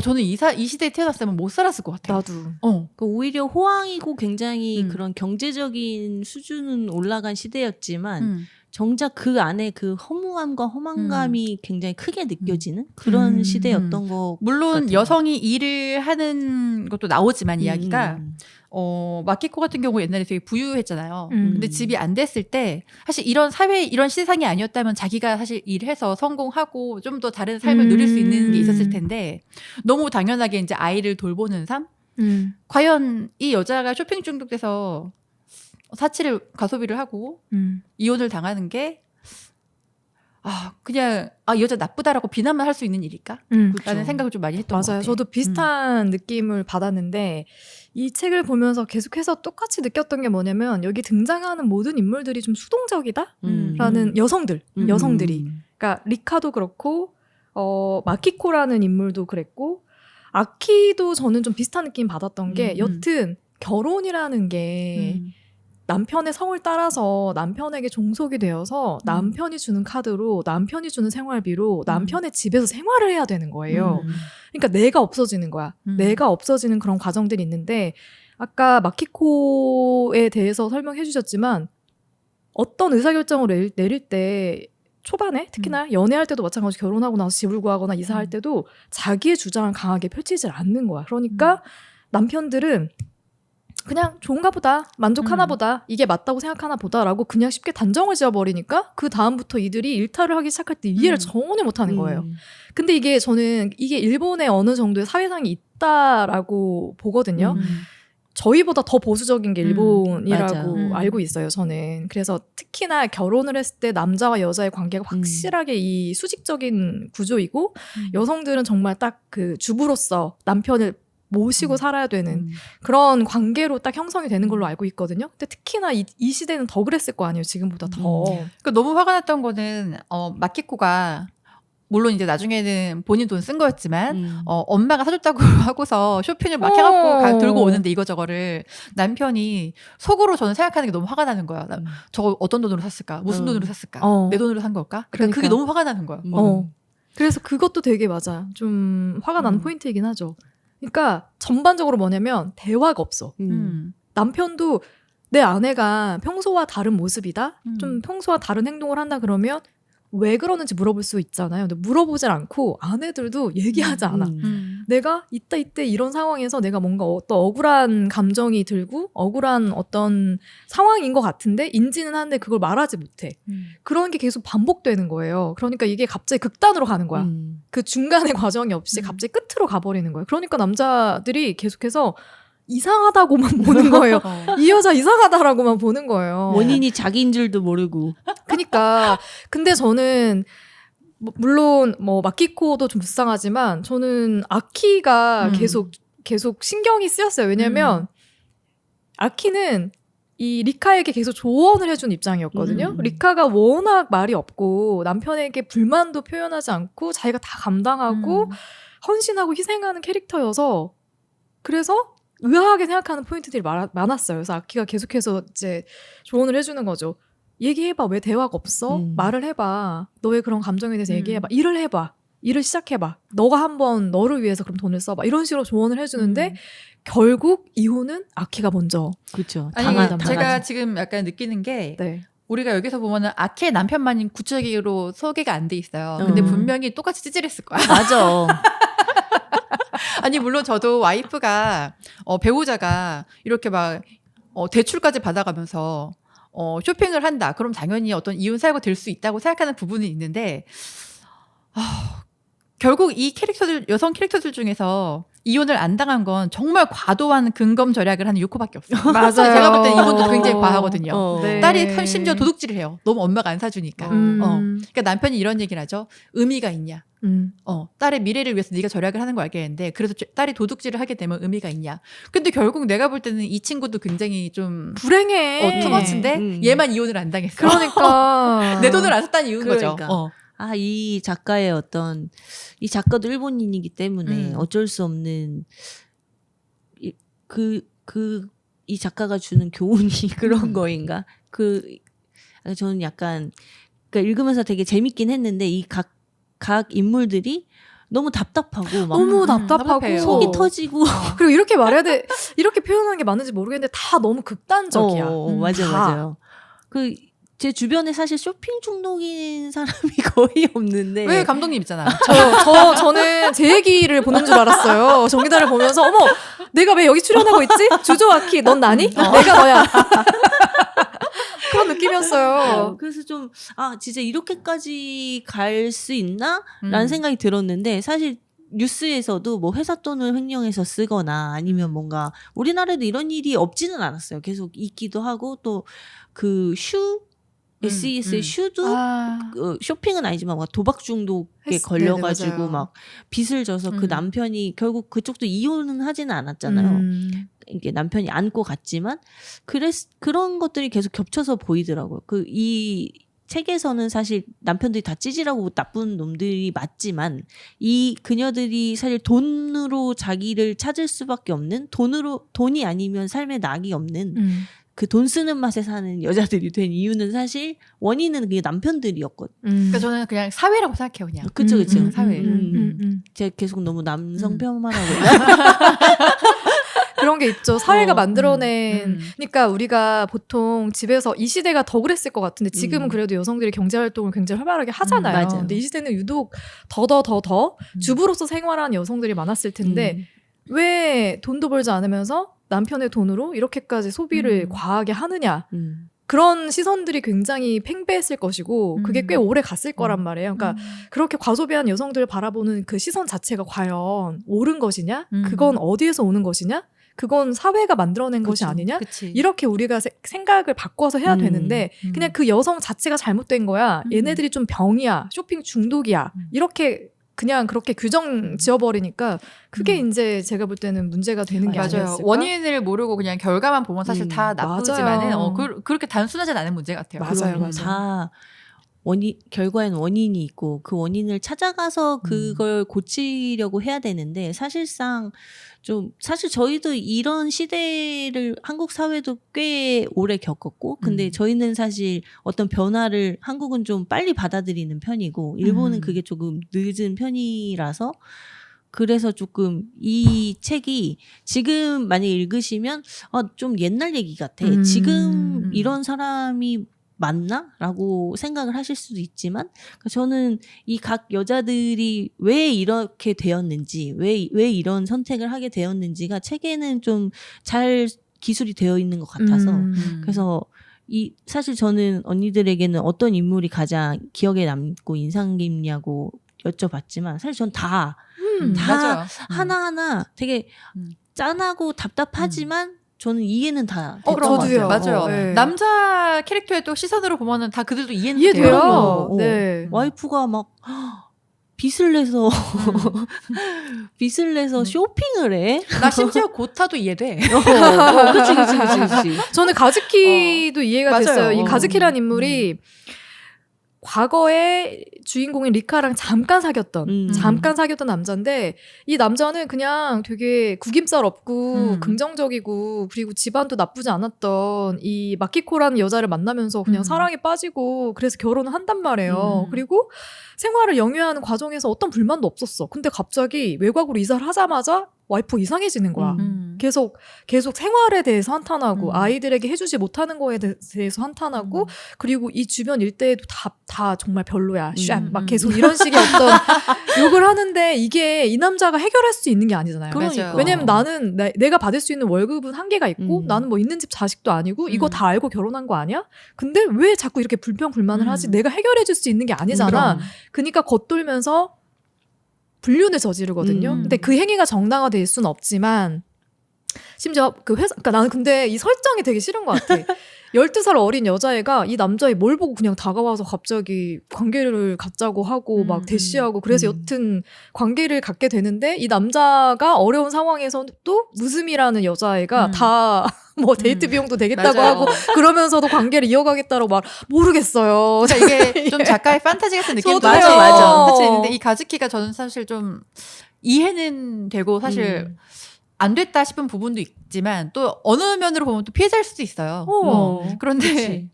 저는 이 시대에 태어났으면 못 살았을 것 같아요. 나도. 그러니까 오히려 호황이고 굉장히 그런 경제적인 수준은 올라간 시대였지만 정작 그 안에 그 허무함과 허망감이 굉장히 크게 느껴지는 그런 시대였던 거. 물론 같아요. 여성이 일을 하는 것도 나오지만 이야기가 마키코 같은 경우 옛날에 되게 부유했잖아요. 근데 집이 안 됐을 때 사실 이런 시세상이 아니었다면 자기가 사실 일해서 성공하고 좀 더 다른 삶을 누릴 수 있는 게 있었을 텐데 너무 당연하게 이제 아이를 돌보는 삶? 과연 이 여자가 쇼핑 중독돼서 사치를 가소비를 하고 이혼을 당하는 게 그냥 이 여자 나쁘다라고 비난만 할 수 있는 일일까? 라는 생각을 좀 많이 했던 것 맞아요. 같아요. 저도 비슷한 느낌을 받았는데 이 책을 보면서 계속해서 똑같이 느꼈던 게 뭐냐면 여기 등장하는 모든 인물들이 좀 수동적이다? 라는 여성들이. 그러니까 리카도 그렇고 마키코라는 인물도 그랬고 아키도 저는 좀 비슷한 느낌 받았던 게 여튼 결혼이라는 게 남편의 성을 따라서 남편에게 종속이 되어서 남편이 주는 카드로 남편이 주는 생활비로 남편의 집에서 생활을 해야 되는 거예요. 그러니까 내가 없어지는 거야. 내가 없어지는 그런 과정들이 있는데 아까 마키코에 대해서 설명해 주셨지만 어떤 의사결정을 내릴 때 초반에 특히나 연애할 때도 마찬가지로 결혼하고 나서 집을 구하거나 이사할 때도 자기의 주장을 강하게 펼치질 않는 거야. 그러니까 남편들은 그냥 좋은가 보다, 만족하나 보다, 이게 맞다고 생각하나 보다라고 그냥 쉽게 단정을 지어버리니까 그 다음부터 이들이 일탈을 하기 시작할 때 이해를 전혀 못하는 거예요. 근데 이게 저는 이게 일본에 어느 정도의 사회상이 있다라고 보거든요. 저희보다 더 보수적인 게 일본이라고 맞아. 알고 있어요, 저는. 그래서 특히나 결혼을 했을 때 남자와 여자의 관계가 확실하게 이 수직적인 구조이고 여성들은 정말 딱 그 주부로서 남편을 모시고 살아야 되는 그런 관계로 딱 형성이 되는 걸로 알고 있거든요. 근데 특히나 이 시대는 더 그랬을 거 아니에요, 지금보다 더. 그 너무 화가 났던 거는 마키코가 물론 이제 나중에는 본인 돈 쓴 거였지만 엄마가 사줬다고 하고서 쇼핑을 막 해갖고 들고 오는데 이거저거를 남편이 속으로 저는 생각하는 게 너무 화가 나는 거야. 저거 어떤 돈으로 샀을까? 무슨 돈으로 샀을까? 내 돈으로 산 걸까? 그러니까 그게 너무 화가 나는 거야. 그래서 그것도 되게 맞아. 좀 화가 나는 포인트이긴 하죠. 그러니까 전반적으로 뭐냐면 대화가 없어. 남편도 내 아내가 평소와 다른 모습이다? 좀 평소와 다른 행동을 한다 그러면 왜 그러는지 물어볼 수 있잖아요. 근데 물어보질 않고 아내들도 얘기하지 않아. 내가 이때 이런 상황에서 내가 뭔가 어떤 억울한 감정이 들고 억울한 어떤 상황인 것 같은데 인지는 하는데 그걸 말하지 못해. 그런 게 계속 반복되는 거예요. 그러니까 이게 갑자기 극단으로 가는 거야. 그 중간의 과정이 없이 갑자기 끝으로 가버리는 거예요. 그러니까 남자들이 계속해서 이상하다고만 보는 거예요. 이 여자 이상하다라고만 보는 거예요. 원인이 자기인 줄도 모르고. 그러니까 근데 저는 물론 뭐 마키코도 좀 불쌍하지만 저는 아키가 계속 신경이 쓰였어요. 왜냐면 아키는 이 리카에게 계속 조언을 해준 입장이었거든요. 리카가 워낙 말이 없고 남편에게 불만도 표현하지 않고 자기가 다 감당하고 헌신하고 희생하는 캐릭터여서 그래서 의아하게 생각하는 포인트들이 많았어요. 그래서 아키가 계속해서 이제 조언을 해주는 거죠. 얘기해봐. 왜 대화가 없어? 말을 해봐. 너 왜 그런 감정에 대해서 얘기해봐. 일을 해봐. 일을 시작해봐. 너가 한번 너를 위해서 그럼 돈을 써봐. 이런 식으로 조언을 해주는데 결국 이혼은 아키가 먼저. 그렇죠. 아니 제가 지금 약간 느끼는 게 네. 우리가 여기서 보면은 아키의 남편만이 구체적으로 소개가 안 돼 있어요. 근데 분명히 똑같이 찌질했을 거야. 맞아. 아니 물론 저도 와이프가 배우자가 이렇게 막 대출까지 받아가면서 쇼핑을 한다. 그럼 당연히 어떤 이혼 사유가 될 수 있다고 생각하는 부분은 있는데 결국 이 캐릭터들 여성 캐릭터들 중에서 이혼을 안 당한 건 정말 과도한 근검 절약을 하는 유코밖에 없어요. 맞아요. 제가 볼 때 이분도 굉장히 과하거든요. 네. 딸이 심지어 도둑질을 해요. 너무 엄마가 안 사주니까. 그러니까 남편이 이런 얘기를 하죠. 의미가 있냐? 딸의 미래를 위해서 네가 절약을 하는 거 알겠는데 그래서 딸이 도둑질을 하게 되면 의미가 있냐? 근데 결국 내가 볼 때는 이 친구도 굉장히 좀 불행해. 투머치인데 얘만 이혼을 안 당했어. 그러니까 내 돈을 안 썼다는 이유인 그러니까. 거죠. 이 작가의 이 작가도 일본인이기 때문에 어쩔 수 없는 이 작가가 주는 교훈이 그런 거인가? 저는 약간 그러니까 읽으면서 되게 재밌긴 했는데 이 각 인물들이 너무 답답하고 막 너무 답답하고 답답해요. 속이 터지고 그리고 이렇게 말해야 돼 이렇게 표현하는 게 맞는지 모르겠는데 다 너무 극단적이야. 맞아요. 제 주변에 사실 쇼핑 중독인 사람이 거의 없는데. 왜 감독님 있잖아. 저는 제 얘기를 보는 줄 알았어요. 정기다를 보면서 어머 내가 왜 여기 출연하고 있지? 주조아키 넌 나니? 내가 너야. 그런 느낌이었어요. 그래서 좀 진짜 이렇게까지 갈 수 있나? 라는 생각이 들었는데 사실 뉴스에서도 뭐 회사 돈을 횡령해서 쓰거나 아니면 뭔가 우리나라에도 이런 일이 없지는 않았어요. 계속 있기도 하고 또 그 SES의 슈도 쇼핑은 아니지만 막 도박 중독에 걸려가지고 네네, 막 빚을 져서 그 남편이 결국 그쪽도 이혼은 하지는 않았잖아요. 이게 남편이 안고 갔지만 그런 것들이 계속 겹쳐서 보이더라고요. 이 책에서는 사실 남편들이 다 찌질하고 나쁜 놈들이 맞지만 이 그녀들이 사실 돈으로 자기를 찾을 수밖에 없는 돈이 아니면 삶에 낙이 없는 그 돈 쓰는 맛에 사는 여자들이 된 이유는 사실 원인은 그게 남편들이었거든. 그러니까 저는 그냥 사회라고 생각해요, 그냥. 그쵸. 사회. 제가 계속 너무 남성 폄하라고 그런 게 있죠. 사회가 만들어낸. 음. 그러니까 우리가 보통 집에서 이 시대가 더 그랬을 것 같은데 지금은 그래도 여성들이 경제 활동을 굉장히 활발하게 하잖아요. 맞아요. 근데 이 시대는 유독 더 주부로서 생활하는 여성들이 많았을 텐데 왜 돈도 벌지 않으면서 남편의 돈으로 이렇게까지 소비를 과하게 하느냐. 그런 시선들이 굉장히 팽배했을 것이고 그게 꽤 오래 갔을 거란 말이에요. 그러니까 그렇게 과소비한 여성들을 바라보는 그 시선 자체가 과연 옳은 것이냐? 그건 어디에서 오는 것이냐? 그건 사회가 만들어낸 것이 아니냐? 그치. 이렇게 우리가 생각을 바꿔서 해야 되는데 그냥 그 여성 자체가 잘못된 거야. 얘네들이 좀 병이야. 쇼핑 중독이야. 이렇게 그냥 그렇게 규정 지어버리니까 그게 이제 제가 볼 때는 문제가 되는 게 맞아요. 아니었을까? 원인을 모르고 그냥 결과만 보면 사실 다 나쁘지만은 맞아요. 그렇게 단순하진 않은 문제 같아요. 맞아요. 다 결과에는 원인이 있고 그 원인을 찾아가서 그걸 고치려고 해야 되는데 사실상 사실 저희도 이런 시대를 한국 사회도 꽤 오래 겪었고 근데 저희는 사실 어떤 변화를 한국은 좀 빨리 받아들이는 편이고 일본은 그게 조금 늦은 편이라서 그래서 조금 이 책이 지금 만약에 읽으시면 좀 옛날 얘기 같아. 지금 이런 사람이 맞나? 라고 생각을 하실 수도 있지만 저는 이 각 여자들이 왜 이렇게 되었는지 왜 이런 선택을 하게 되었는지가 책에는 좀 잘 기술이 되어 있는 것 같아서 그래서 사실 저는 언니들에게는 어떤 인물이 가장 기억에 남고 인상 깊냐고 여쭤봤지만 사실 전 다 맞아요. 하나하나 되게 짠하고 답답하지만 저는 이해는 다 됐던 저도요. 것 같아요. 맞아요. 네. 남자 캐릭터의 또 시선으로 보면은 다 그들도 이해는 이해돼요. 돼요. 네. 와이프가 막 빚을 내서 쇼핑을 해. 나 심지어 고타도 이해돼. 그치. 저는 가즈키도 이해가 맞아요. 됐어요. 이 가즈키라는 인물이 과거에 주인공인 리카랑 잠깐 사귀었던 남자인데 이 남자는 그냥 되게 구김살 없고 긍정적이고 그리고 집안도 나쁘지 않았던 이 마키코라는 여자를 만나면서 그냥 사랑에 빠지고 그래서 결혼을 한단 말이에요. 그리고 생활을 영위하는 과정에서 어떤 불만도 없었어. 근데 갑자기 외곽으로 이사를 하자마자 와이프가 이상해지는 거야. 계속 생활에 대해서 한탄하고 아이들에게 해주지 못하는 거에 대해서 한탄하고 그리고 이 주변 일대에도 다 정말 별로야. 막 계속 이런 식의 어떤 욕을 하는데 이게 이 남자가 해결할 수 있는 게 아니잖아요. 그러니까. 왜냐면 나는 내가 받을 수 있는 월급은 한계가 있고 나는 뭐 있는 집 자식도 아니고 이거 다 알고 결혼한 거 아니야? 근데 왜 자꾸 이렇게 불평불만을 하지? 내가 해결해 줄 수 있는 게 아니잖아. 그러니까 겉돌면서 불륜을 저지르거든요. 근데 그 행위가 정당화될 수는 없지만 심지어 그러니까 나는 근데 이 설정이 되게 싫은 것 같아. 12살 어린 여자애가 이 남자애 뭘 보고 그냥 다가와서 갑자기 관계를 갖자고 하고 막 대시하고 그래서 여튼 관계를 갖게 되는데 이 남자가 어려운 상황에서도 무스미라는 여자애가 다 뭐 데이트 비용도 되겠다고 맞아요. 하고 그러면서도 관계를 이어가겠다고 말 모르겠어요. 그러니까 이게 좀 작가의 판타지 같은 느낌도 저도요. 사실 있는데 이 가즈키가 저는 사실 좀 이해는 되고 사실 안 됐다 싶은 부분도 있지만 또 어느 면으로 보면 또 피해자일 수도 있어요. 그런데 그치.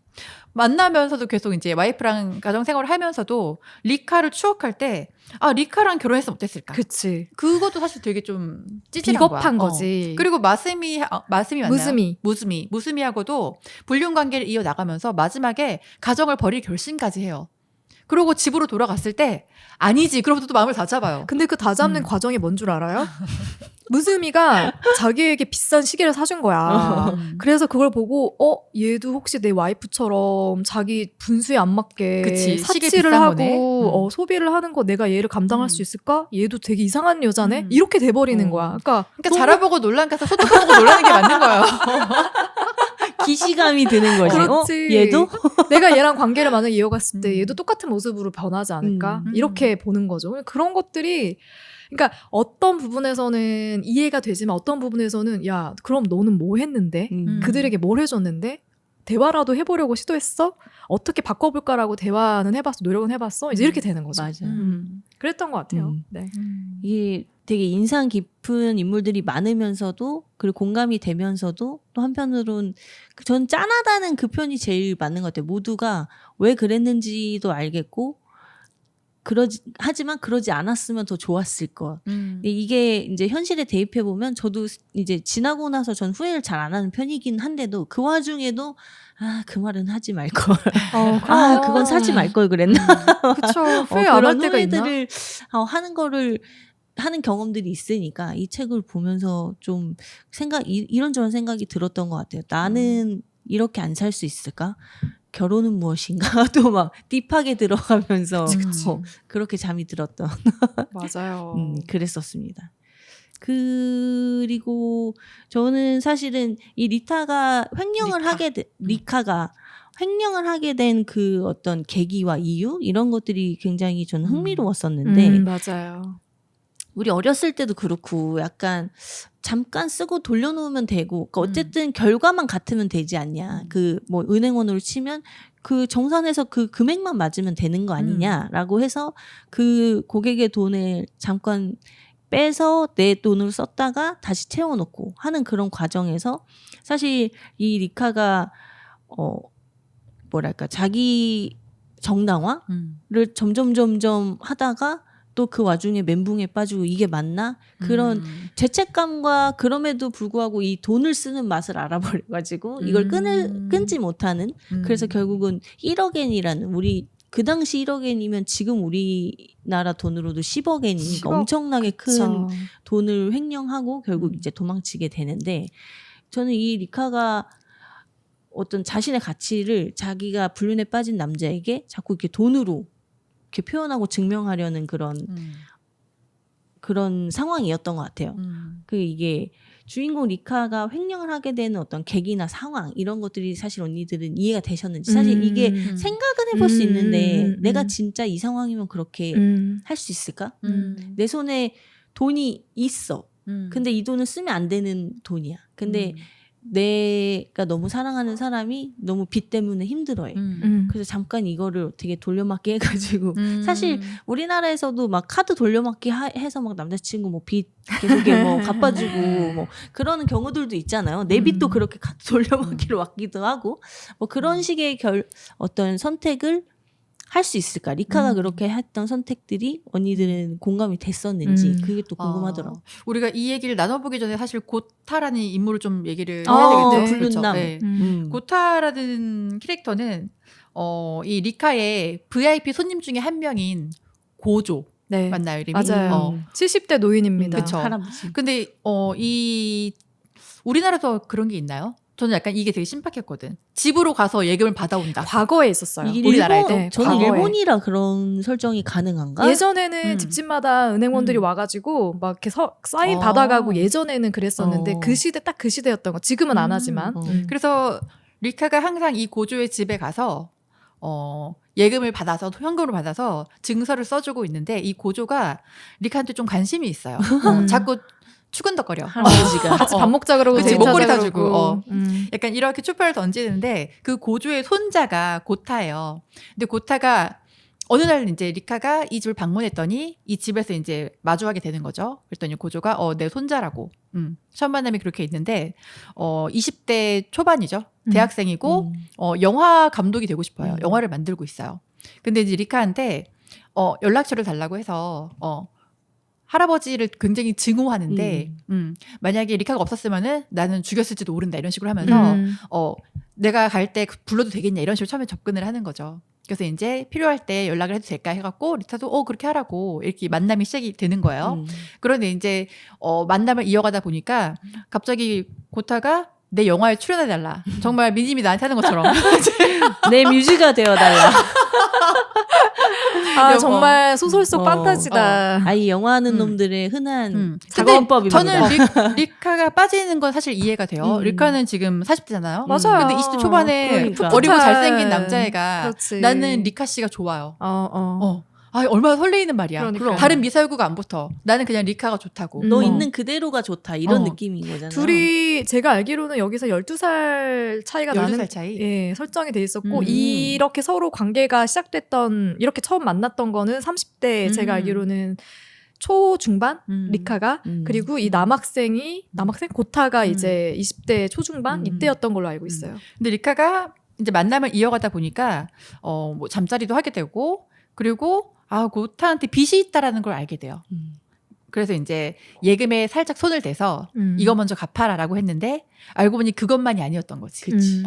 만나면서도 계속 이제 와이프랑 가정 생활을 하면서도 리카를 추억할 때 리카랑 결혼했으면 어땠을까? 그치. 그것도 사실 되게 좀 찌질한 비겁한 거야. 거지. 그리고 마스미 맞나요? 무스미. 무스미하고도 불륜 관계를 이어 나가면서 마지막에 가정을 버릴 결심까지 해요. 그리고 집으로 돌아갔을 때 아니지. 그러면서 또 마음을 다잡아요. 근데 그 다잡는 과정이 뭔 줄 알아요? 무스미가 자기에게 비싼 시계를 사준 거야. 그래서 그걸 보고 얘도 혹시 내 와이프처럼 자기 분수에 안 맞게 그치, 시계 사치를 비싼 하고 소비를 하는 거 내가 얘를 감당할 수 있을까? 얘도 되게 이상한 여자네? 이렇게 돼버리는 거야. 그러니까 그러니까 자라보고 놀란 가서 소떡하고 놀라는 게 맞는 거예요. 기시감이 드는 거지. 그렇지. 얘도? 내가 얘랑 관계를 만약에 이어갔을 때 얘도 똑같은 모습으로 변하지 않을까? 음. 이렇게 보는 거죠. 그런 것들이 그러니까 어떤 부분에서는 이해가 되지만 어떤 부분에서는 야 그럼 너는 뭐 했는데? 그들에게 뭘 해줬는데? 대화라도 해보려고 시도했어? 어떻게 바꿔볼까라고 대화는 해봤어? 노력은 해봤어? 이제 이렇게 되는 거죠. 맞아. 그랬던 것 같아요. 네. 이게 되게 인상 깊은 인물들이 많으면서도 그리고 공감이 되면서도 또 한편으론 전 짠하다는 그 표현이 제일 맞는 것 같아요. 모두가 왜 그랬는지도 알겠고 하지만 그러지 않았으면 더 좋았을 것. 근데 이게 이제 현실에 대입해 보면 저도 이제 지나고 나서 전 후회를 잘 안 하는 편이긴 한데도 그 와중에도 그 말은 하지 말 걸. 그건 사지 말 걸 그랬나. 그쵸. 후회 안 할 그런 때가 있나? 후회들을 하는 경험들이 있으니까 이 책을 보면서 좀 이런저런 생각이 들었던 것 같아요. 나는 이렇게 안 살 수 있을까? 결혼은 무엇인가? 또 막 딥하게 들어가면서 그렇게 잠이 들었던 맞아요. 그랬었습니다. 그리고 저는 사실은 이 리카가 횡령을 하게 된 그 어떤 계기와 이유 이런 것들이 굉장히 저는 흥미로웠었는데 맞아요. 우리 어렸을 때도 그렇고 약간 잠깐 쓰고 돌려놓으면 되고 그러니까 어쨌든 결과만 같으면 되지 않냐. 그 뭐 은행원으로 치면 그 정산해서 그 금액만 맞으면 되는 거 아니냐라고 해서 그 고객의 돈을 잠깐 빼서 내 돈을 썼다가 다시 채워놓고 하는 그런 과정에서 사실 이 리카가 뭐랄까 자기 정당화를 점점 하다가 또 그 와중에 멘붕에 빠지고 이게 맞나? 그런 죄책감과 그럼에도 불구하고 이 돈을 쓰는 맛을 알아버려가지고 이걸 끊지 못하는 그래서 결국은 1억엔이라는 그 당시 1억엔이면 지금 우리나라 돈으로도 10억엔이니까 10억. 엄청나게 큰 그쵸. 돈을 횡령하고 결국 이제 도망치게 되는데 저는 이 리카가 어떤 자신의 가치를 자기가 불륜에 빠진 남자에게 자꾸 이렇게 돈으로 이렇게 표현하고 증명하려는 그런 상황이었던 것 같아요. 그 이게 주인공 리카가 횡령을 하게 되는 어떤 계기나 상황 이런 것들이 사실 언니들은 이해가 되셨는지 사실 이게 생각은 해볼 수 있는데 내가 진짜 이 상황이면 그렇게 할 수 있을까? 내 손에 돈이 있어. 근데 이 돈을 쓰면 안 되는 돈이야. 근데 내가 너무 사랑하는 사람이 너무 빚 때문에 힘들어해. 그래서 잠깐 이거를 어떻게 돌려막기 해가지고 사실 우리나라에서도 막 카드 돌려막기 해서 막 남자친구 뭐 빚 계속 뭐 갚아주고 뭐 그러는 경우들도 있잖아요. 내 빚도 그렇게 카드 돌려막기로 막기도 하고 뭐 그런 식의 어떤 선택을 할 수 있을까? 리카가 그렇게 했던 선택들이 언니들은 공감이 됐었는지 그게 또 궁금하더라고요. 우리가 이 얘기를 나눠보기 전에 사실 고타라는 인물을 좀 얘기를 해야 되겠죠. 불륜남. 네. 고타라는 캐릭터는 이 리카의 VIP 손님 중에 한 명인 고조. 네. 맞나요, 이름이? 맞아요. 70대 노인입니다. 그쵸. 할아버지. 근데 우리나라에서 그런 게 있나요? 저는 약간 이게 되게 신박했거든. 집으로 가서 예금을 받아온다. 과거에 있었어요. 이게 우리나라에도? 저는 과거에. 일본이라 그런 설정이 가능한가? 예전에는 집집마다 은행원들이 와가지고 막 이렇게 사인 받아가고 예전에는 그랬었는데 그 시대 딱 그 시대였던 거. 지금은 안 하지만. 그래서 리카가 항상 이 고조의 집에 가서 예금을 받아서 현금으로 받아서 증서를 써주고 있는데 이 고조가 리카한테 좀 관심이 있어요. 자꾸 추근덕거려. 할아버지가. 같이 밥 먹자 그러고 그치, 데이트하자 목걸이 다 그러고. 주고. 약간 이렇게 추표를 던지는데 그 고조의 손자가 고타예요. 근데 고타가 어느 날 이제 리카가 이 집을 방문했더니 이 집에서 이제 마주하게 되는 거죠. 그랬더니 고조가 내 손자라고. 처음 만남이 그렇게 있는데 20대 초반이죠. 대학생이고 영화 감독이 되고 싶어요. 영화를 만들고 있어요. 근데 이제 리카한테 연락처를 달라고 해서 할아버지를 굉장히 증오하는데 만약에 리카가 없었으면은 나는 죽였을지도 모른다 이런 식으로 하면서 내가 갈 때 불러도 되겠냐 이런 식으로 처음에 접근을 하는 거죠. 그래서 이제 필요할 때 연락을 해도 될까 해갖고 리타도 그렇게 하라고 이렇게 만남이 시작이 되는 거예요. 그런데 이제 만남을 이어가다 보니까 갑자기 고타가 내 영화에 출연해달라. 정말 미님이 나한테 하는 것처럼 내 뮤즈가 되어달라. 정말 소설 속 판타지다. 이 영화하는 놈들의 흔한 근데 작업법입니다. 저는 리카가 빠지는 건 사실 이해가 돼요. 리카는 지금 40대잖아요. 맞아요. 근데 20대 초반에 그러니까. 어리고 풋풋한. 잘생긴 남자애가 그렇지. 나는 리카 씨가 좋아요. 얼마나 설레이는 말이야. 그러니까요. 다른 미사여구가 안 붙어. 나는 그냥 리카가 좋다고. 너 있는 그대로가 좋다 이런 어. 느낌인 거잖아요. 둘이 제가 알기로는 여기서 12살 차이가 12살 나는 차이? 예, 설정이 돼 있었고 이렇게 서로 관계가 시작됐던 이렇게 처음 만났던 거는 30대 제가 알기로는 초중반 리카가 그리고 이 남학생 고타가 이제 20대 초중반 이때였던 걸로 알고 있어요. 근데 리카가 이제 만남을 이어가다 보니까 뭐 잠자리도 하게 되고 그리고 고타한테 빚이 있다라는 걸 알게 돼요. 그래서 이제 예금에 살짝 손을 대서 이거 먼저 갚아라라고 했는데 알고 보니 그것만이 아니었던 거지. 그치.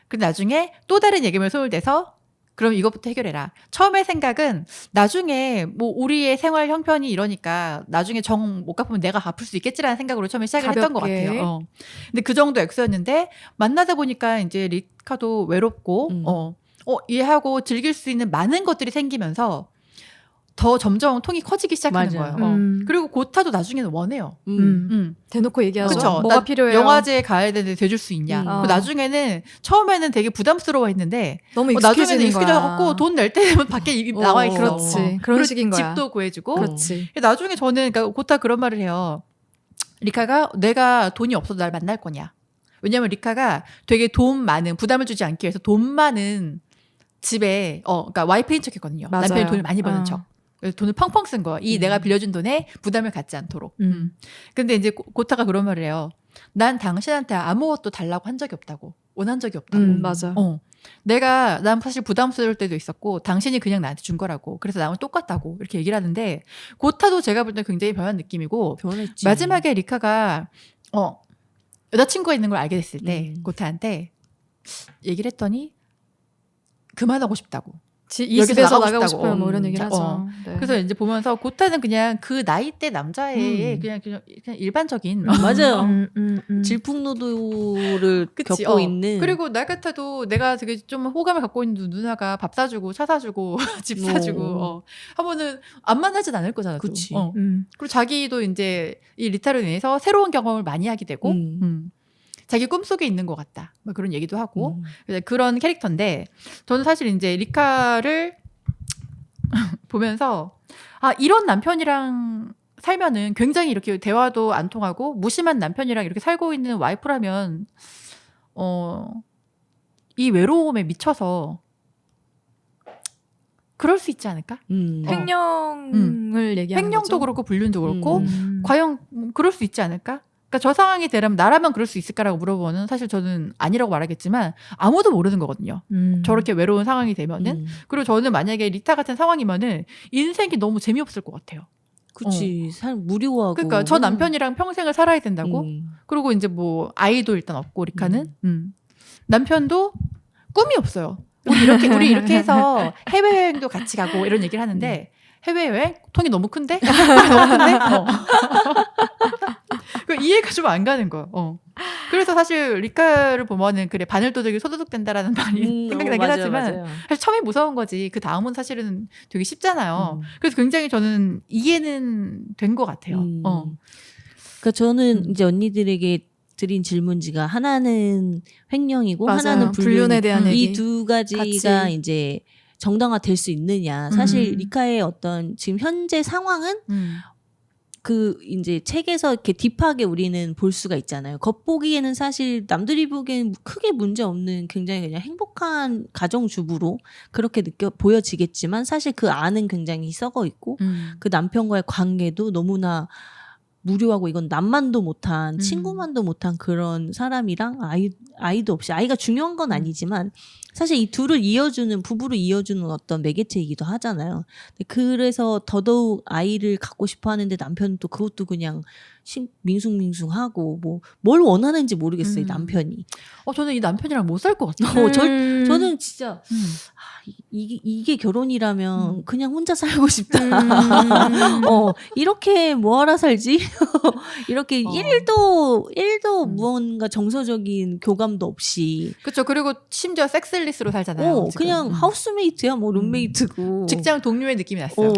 근데 나중에 또 다른 예금에 손을 대서 그럼 이것부터 해결해라. 처음에 생각은 나중에 뭐 우리의 생활 형편이 이러니까 나중에 정 못 갚으면 내가 갚을 수 있겠지라는 생각으로 처음에 시작을 했던 것 가볍게. 같아요. 근데 그 정도 액수였는데 만나다 보니까 이제 리카도 외롭고 이해하고 즐길 수 있는 많은 것들이 생기면서 더 점점 통이 커지기 시작하는 맞아요. 거예요. 그리고 고타도 나중에는 원해요. 대놓고 얘기하죠. 그쵸? 뭐가 나 필요해요? 영화제에 가야 되는데 대줄 수 있냐. 그 나중에는 처음에는 되게 부담스러워했는데 너무 나중에는 익숙해지는 거야. 익숙해져갖고 돈 낼 때면 밖에 나와 있어. 그렇지. 그런 그리고 식인 거야. 집도 구해주고. 그렇지. 나중에 저는 그러니까 고타 그런 말을 해요. 리카가 내가 돈이 없어도 날 만날 거냐. 왜냐면 리카가 되게 돈 많은 부담을 주지 않기 위해서 돈 많은 집에 그러니까 와이프인 척했거든요. 맞아요. 남편이 돈을 많이 버는 척. 그래서 돈을 펑펑 쓴 거야. 내가 빌려준 돈에 부담을 갖지 않도록. 근데 이제 고타가 그런 말을 해요. 난 당신한테 아무것도 달라고 한 적이 없다고. 원한 적이 없다고. 맞아. 난 사실 부담스러울 때도 있었고 당신이 그냥 나한테 준 거라고. 그래서 나랑 똑같다고 이렇게 얘기를 하는데 고타도 제가 볼 때 굉장히 변한 느낌이고 변했지. 마지막에 리카가 여자친구가 있는 걸 알게 됐을 때 고타한테 얘기를 했더니 그만하고 싶다고. 이 여기서 집에서 나가고 나가고 싶다고. 싶어요. 뭐 이런 얘기를 하죠. 네. 그래서 이제 보면서 고타는 그냥 그 나이대 남자의 그냥 일반적인 맞아요. 질풍노도를 그치, 겪고 있는. 그리고 나 같아도 내가 되게 좀 호감을 갖고 있는 누나가 밥 사주고 차 사주고 집 사주고 하면은 안 만나진 않을 거잖아. 또. 그치. 그리고 자기도 이제 이 리타로 인해서 새로운 경험을 많이 하게 되고 자기 꿈속에 있는 것 같다. 뭐 그런 얘기도 하고 그런 캐릭터인데 저는 사실 이제 리카를 보면서 이런 남편이랑 살면은 굉장히 이렇게 대화도 안 통하고 무심한 남편이랑 이렇게 살고 있는 와이프라면 이 외로움에 미쳐서 그럴 수 있지 않을까? 횡령을 얘기하는 횡령도 거죠. 그렇고 불륜도 그렇고 과연 그럴 수 있지 않을까? 그러니까 저 상황이 되려면 나라면 그럴 수 있을까라고 물어보면 사실 저는 아니라고 말하겠지만 아무도 모르는 거거든요. 저렇게 외로운 상황이 되면은 그리고 저는 만약에 리타 같은 상황이면은 인생이 너무 재미없을 것 같아요. 그치. 무료하고. 그러니까 저 남편이랑 평생을 살아야 된다고. 그리고 이제 뭐 아이도 일단 없고 리카는 남편도 꿈이 없어요. 우리 이렇게 해서 해외여행도 같이 가고 이런 얘기를 하는데 해외여행? 통이 너무 큰데? 너무 큰데? 이해가 좀 안 가는 거예요. 그래서 사실 리카를 보면은 그래 바늘도둑이 소도둑된다라는 말이 생각나긴 하지만 맞아요. 사실 처음에 무서운 거지 그 다음은 사실은 되게 쉽잖아요. 그래서 굉장히 저는 이해는 된 것 같아요. 그러니까 저는 이제 언니들에게 드린 질문지가 하나는 횡령이고 맞아요. 하나는 불륜에 대한 얘기. 이 두 가지가 같이. 이제 정당화될 수 있느냐. 사실 리카의 어떤 지금 현재 상황은 그 이제 책에서 이렇게 딥하게 우리는 볼 수가 있잖아요. 겉보기에는 사실 남들이 보기에는 크게 문제 없는 굉장히 그냥 행복한 가정주부로 그렇게 보여지겠지만 사실 그 안은 굉장히 썩어 있고 그 남편과의 관계도 너무나 무료하고 이건 남만도 못한 친구만도 못한 그런 사람이랑 아이도 없이 아이가 중요한 건 아니지만 사실 이 둘을 이어주는 부부를 이어주는 어떤 매개체이기도 하잖아요. 그래서 더더욱 아이를 갖고 싶어 하는데 남편은 또 그것도 그냥 밍숭밍숭하고 뭐 뭘 원하는지 모르겠어요. 남편이. 저는 이 남편이랑 못 살 것 같아요. 저는 진짜 이게 결혼이라면 그냥 혼자 살고 싶다. 이렇게 뭐하러 살지? 이렇게 일도 무언가 정서적인 교감도 없이. 그렇죠. 그리고 심지어 섹슬리스로 살잖아요. 지금. 그냥 하우스메이트야, 뭐 룸메이트고. 직장 동료의 느낌이 났어요.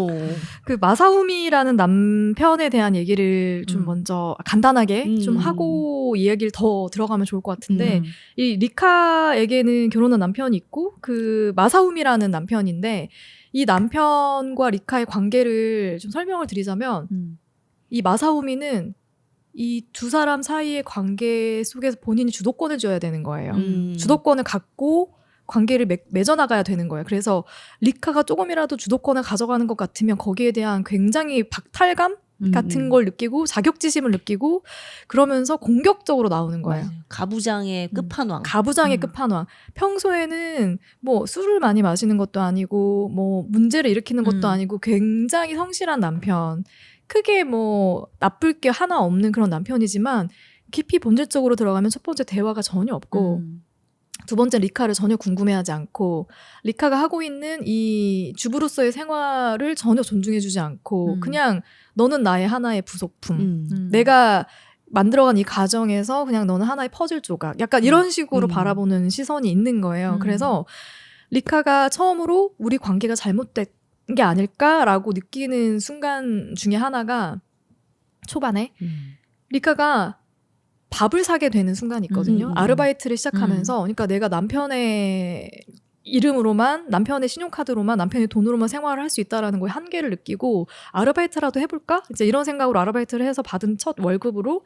그 마사후미라는 남편에 대한 얘기를 좀 먼저 간단하게 좀 하고 이야기를 더 들어가면 좋을 것 같은데 이 리카에게는 결혼한 남편이 있고 그 마사후미라는 남편인데 이 남편과 리카의 관계를 좀 설명을 드리자면 이 마사후미는 이 두 사람 사이의 관계 속에서 본인이 주도권을 줘야 되는 거예요. 주도권을 갖고 관계를 맺어나가야 되는 거예요. 그래서 리카가 조금이라도 주도권을 가져가는 것 같으면 거기에 대한 굉장히 박탈감? 같은 걸 느끼고 자격지심을 느끼고 그러면서 공격적으로 나오는 거예요. 맞아요. 가부장의 끝판왕. 가부장의 끝판왕. 평소에는 뭐 술을 많이 마시는 것도 아니고 뭐 문제를 일으키는 것도 아니고 굉장히 성실한 남편. 크게 뭐 나쁠 게 하나 없는 그런 남편이지만 깊이 본질적으로 들어가면 첫 번째 대화가 전혀 없고 두 번째 리카를 전혀 궁금해하지 않고 리카가 하고 있는 이 주부로서의 생활을 전혀 존중해주지 않고 그냥 너는 나의 하나의 부속품. 내가 만들어간 이 가정에서 그냥 너는 하나의 퍼즐 조각. 약간 이런 식으로 바라보는 시선이 있는 거예요. 그래서 리카가 처음으로 우리 관계가 잘못된 게 아닐까라고 느끼는 순간 중에 하나가 초반에 리카가 밥을 사게 되는 순간이 있거든요. 아르바이트를 시작하면서 그러니까 내가 남편의 이름으로만 남편의 신용카드로만 남편의 돈으로만 생활을 할 수 있다라는 거에 한계를 느끼고 아르바이트라도 해볼까? 이제 이런 생각으로 아르바이트를 해서 받은 첫 월급으로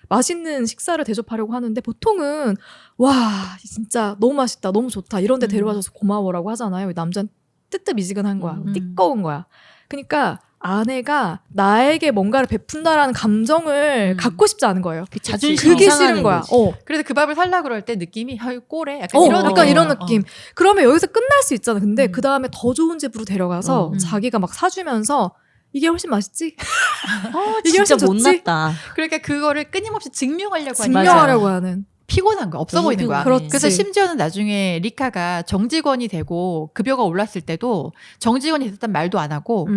맛있는 식사를 대접하려고 하는데 보통은 와 진짜 너무 맛있다 너무 좋다 이런 데 데려와줘서 고마워라고 하잖아요. 남자는 뜨뜻미지근한 거야. 띠꺼운 거야. 그러니까 아내가 나에게 뭔가를 베푼다라는 감정을 갖고 싶지 않은 거예요. 그 자존심이 그게 상하는 싫은 거야. 거지. 그래서 그 밥을 살라 그럴 때 느낌이 꼴에 약간 이런 약간 느낌. 이런 느낌. 그러면 여기서 끝날 수 있잖아. 근데 그 다음에 더 좋은 집으로 데려가서 자기가 막 사주면서 이게 훨씬 맛있지? 이게 진짜 훨씬 좋지? 못났다. 그러니까 그거를 끊임없이 증명하려고 하니까 증명하려고 하는. 피곤한 거야. 없어 너무 보이는 거야. 그렇지. 그래서 심지어는 나중에 리카가 정직원이 되고 급여가 올랐을 때도 정직원이 됐단 말도 안 하고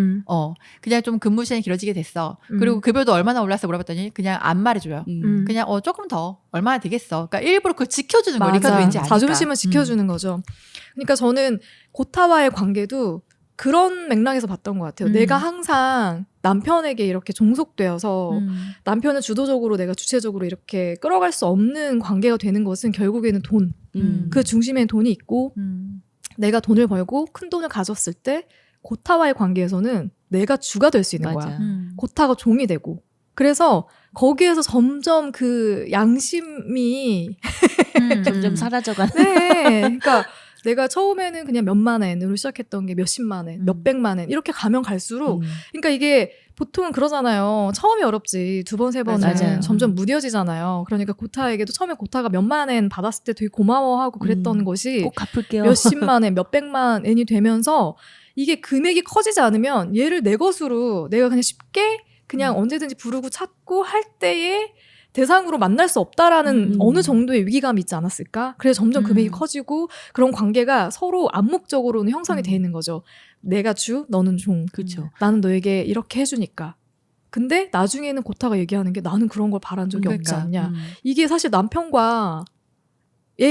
그냥 좀 근무 시간이 길어지게 됐어. 그리고 급여도 얼마나 올랐어 물어봤더니 그냥 안 말해줘요. 그냥 조금 더 얼마나 되겠어. 그러니까 일부러 그걸 지켜주는 거야. 리카도 왠지 아니까. 자존심을 지켜주는 거죠. 그러니까 저는 고타와의 관계도 그런 맥락에서 봤던 것 같아요. 내가 항상 남편에게 이렇게 종속되어서 남편을 주도적으로 내가 주체적으로 이렇게 끌어갈 수 없는 관계가 되는 것은 결국에는 돈. 그 중심에 돈이 있고 내가 돈을 벌고 큰 돈을 가졌을 때 고타와의 관계에서는 내가 주가 될 수 있는 맞아. 거야. 고타가 종이 되고. 그래서 거기에서 점점 그 양심이 점점 사라져가는. 네. 그러니까 내가 처음에는 그냥 몇만 엔으로 시작했던 게 몇십만 엔, 몇백만 엔 이렇게 가면 갈수록 그러니까 이게 보통은 그러잖아요. 처음이 어렵지. 두 번, 세 번은 맞아요. 점점 무뎌지잖아요. 그러니까 고타에게도 처음에 고타가 몇만 엔 받았을 때 되게 고마워하고 그랬던 것이 꼭 갚을게요. 몇십만 엔, 몇백만 엔이 되면서 이게 금액이 커지지 않으면 얘를 내 것으로 내가 그냥 쉽게 그냥 언제든지 부르고 찾고 할 때에 대상으로 만날 수 없다라는 어느 정도의 위기감이 있지 않았을까? 그래서 점점 금액이 커지고 그런 관계가 서로 암묵적으로는 형성이 돼 있는 거죠. 내가 주, 너는 종. 그렇죠. 나는 너에게 이렇게 해주니까. 근데 나중에는 고타가 얘기하는 게 나는 그런 걸 바란 적이 없지 않냐. 이게 사실 남편과의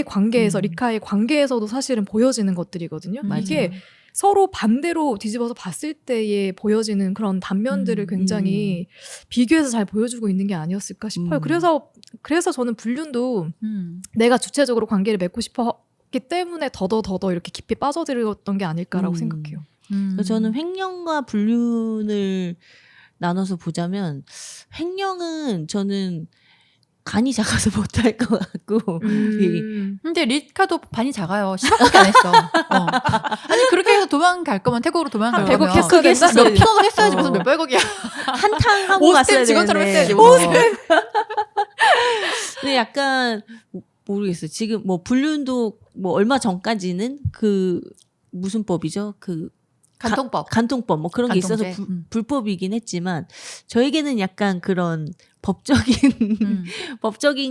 관계에서 리카의 관계에서도 사실은 보여지는 것들이거든요. 이게 서로 반대로 뒤집어서 봤을 때에 보여지는 그런 단면들을 굉장히 비교해서 잘 보여주고 있는 게 아니었을까 싶어요. 그래서 저는 불륜도 내가 주체적으로 관계를 맺고 싶었기 때문에 더더 이렇게 깊이 빠져들었던 게 아닐까라고 생각해요. 그래서 저는 횡령과 불륜을 나눠서 보자면 횡령은 저는 간이 작아서 못할 것 같고 근데 리카도 반이 작아요. 10억밖에 안 했어. 아니 그렇게 해서 도망갈 거면 태국으로 도망갈 거면 100억 했어야 된다? 몇 편을 했어야지 무슨 몇백억이야. 한탕 하고 갔어야 오스템 직원처럼 되는데. 했어야지. 뭐. 근데 약간 모르겠어요. 지금 뭐 불륜도 뭐 얼마 전까지는 그 무슨 법이죠? 그 간통법 뭐 그런 게 있어서 불법이긴 했지만 저에게는 약간 그런 법적인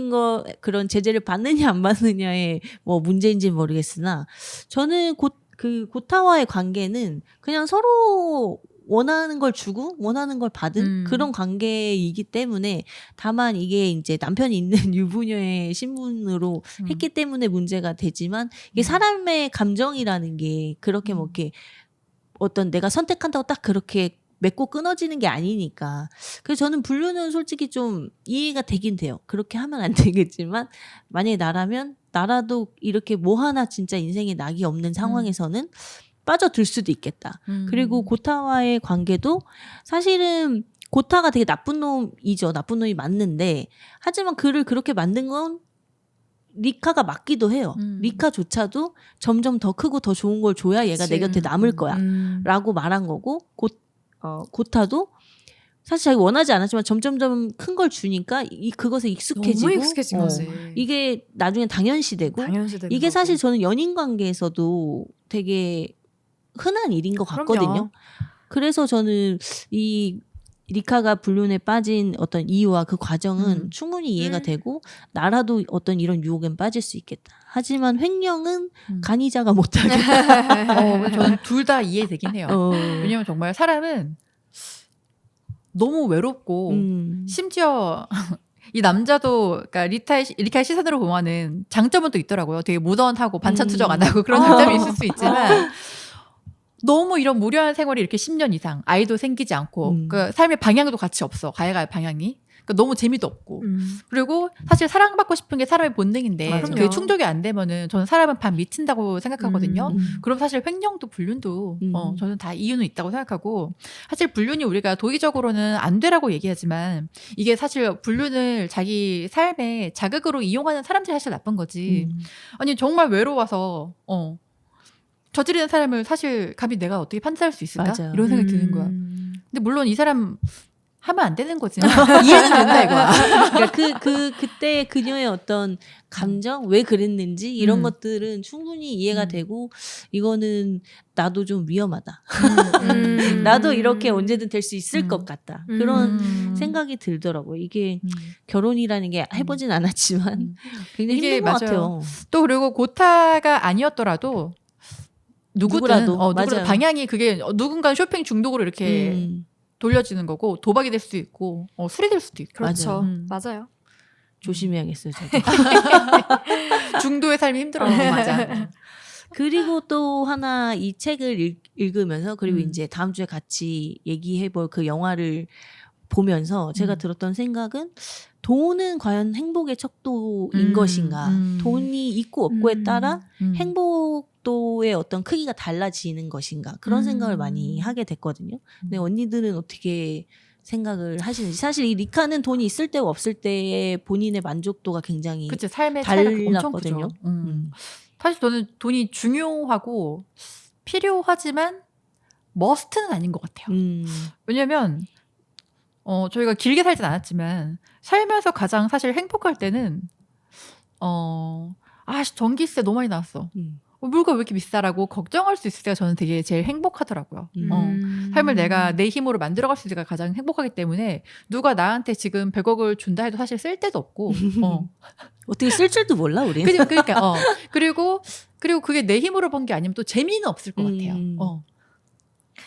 거 그런 제재를 받느냐 안 받느냐의 뭐 문제인지는 모르겠으나 저는 그 고타와의 관계는 그냥 서로 원하는 걸 주고 원하는 걸 받은 그런 관계이기 때문에 다만 이게 이제 남편이 있는 유부녀의 신분으로 했기 때문에 문제가 되지만 이게 사람의 감정이라는 게 그렇게 뭐 이렇게 어떤 내가 선택한다고 딱 그렇게 맺고 끊어지는 게 아니니까. 그래서 저는 불륜은 솔직히 좀 이해가 되긴 돼요. 그렇게 하면 안 되겠지만 만약에 나라도 이렇게 뭐 하나 진짜 인생에 낙이 없는 상황에서는 빠져들 수도 있겠다. 그리고 고타와의 관계도 사실은 고타가 되게 나쁜 놈이죠. 나쁜 놈이 맞는데 하지만 그를 그렇게 만든 건 리카가 맞기도 해요. 리카조차도 점점 더 크고 더 좋은 걸 줘야 얘가 내 곁에 남을 거야 라고 말한 거고 고타도 사실 자기 원하지 않았지만 점점점 큰 걸 주니까 그것에 익숙해지고 너무 익숙해진 거지. 이게 나중에 당연시되고 당연시되는 이게 거고. 사실 저는 연인 관계에서도 되게 흔한 일인 것 그럼요. 같거든요. 그래서 저는 이 리카가 불륜에 빠진 어떤 이유와 그 과정은 충분히 이해가 되고 나라도 어떤 이런 유혹엔 빠질 수 있겠다. 하지만 횡령은 간이자가 못하겠다. 저는 둘 다 이해되긴 해요. 왜냐면 정말 사람은 너무 외롭고 심지어 이 남자도 그러니까 리카의 시선으로 보면은 장점은 또 있더라고요. 되게 무던하고 반찬 투정 안 하고 그런 장점이 있을 수 있지만 너무 이런 무료한 생활이 이렇게 10년 이상 아이도 생기지 않고 그 삶의 방향도 같이 없어. 가해갈 방향이. 그러니까 너무 재미도 없고. 그리고 사실 사랑받고 싶은 게 사람의 본능인데 맞아요. 그게 충족이 안 되면은 저는 사람은 반 미친다고 생각하거든요. 그럼 사실 횡령도 불륜도 저는 다 이유는 있다고 생각하고 사실 불륜이 우리가 도의적으로는 안 되라고 얘기하지만 이게 사실 불륜을 자기 삶의 자극으로 이용하는 사람들이 사실 나쁜 거지. 아니 정말 외로워서 저지르는 사람을 사실 감히 내가 어떻게 판단할 수 있을까? 맞아요. 이런 생각이 드는 거야. 근데 물론 이 사람 하면 안 되는 거지만 이해는 된다 이거야. 그러니까 그때 그녀의 어떤 감정 왜 그랬는지 이런 것들은 충분히 이해가 되고 이거는 나도 좀 위험하다. 나도 이렇게 언제든 될 수 있을 것 같다. 그런 생각이 들더라고요. 이게 결혼이라는 게 해보진 않았지만 굉장히 이게 힘든 것 맞아요. 같아요. 또 그리고 고타가 아니었더라도 누구든 누구라도, 맞아요. 방향이 그게 누군가 쇼핑 중독으로 이렇게 돌려지는 거고 도박이 될 수도 있고 술이 될 수도 있고 그렇죠. 맞아요. 맞아요. 조심해야겠어요. 저도. 중도의 삶이 힘들어. 맞아. 그리고 또 하나 이 책을 읽으면서 그리고 이제 다음 주에 같이 얘기해볼 그 영화를 보면서 제가 들었던 생각은 돈은 과연 행복의 척도인 것인가. 돈이 있고 없고에 따라 행복도의 어떤 크기가 달라지는 것인가. 그런 생각을 많이 하게 됐거든요. 근데 언니들은 어떻게 생각을 하시는지. 사실 이 리카는 돈이 있을 때와 없을 때의 본인의 만족도가 굉장히 그치, 삶의 차이가 엄청 달랐거든요. 크죠. 사실 저는 돈이 중요하고 필요하지만 머스트는 아닌 것 같아요. 왜냐면 저희가 길게 살진 않았지만 살면서 가장 사실 행복할 때는 전기세 너무 많이 나왔어. 물가 왜 이렇게 비싸라고 걱정할 수 있을 때가 저는 되게 제일 행복하더라고요. 삶을 내가 내 힘으로 만들어갈 수 있을 때가 가장 행복하기 때문에 누가 나한테 지금 100억을 준다 해도 사실 쓸 데도 없고 어떻게 쓸 줄도 몰라 우리. 그러니까 그리고 그게 내 힘으로 번 게 아니면 또 재미는 없을 것 같아요.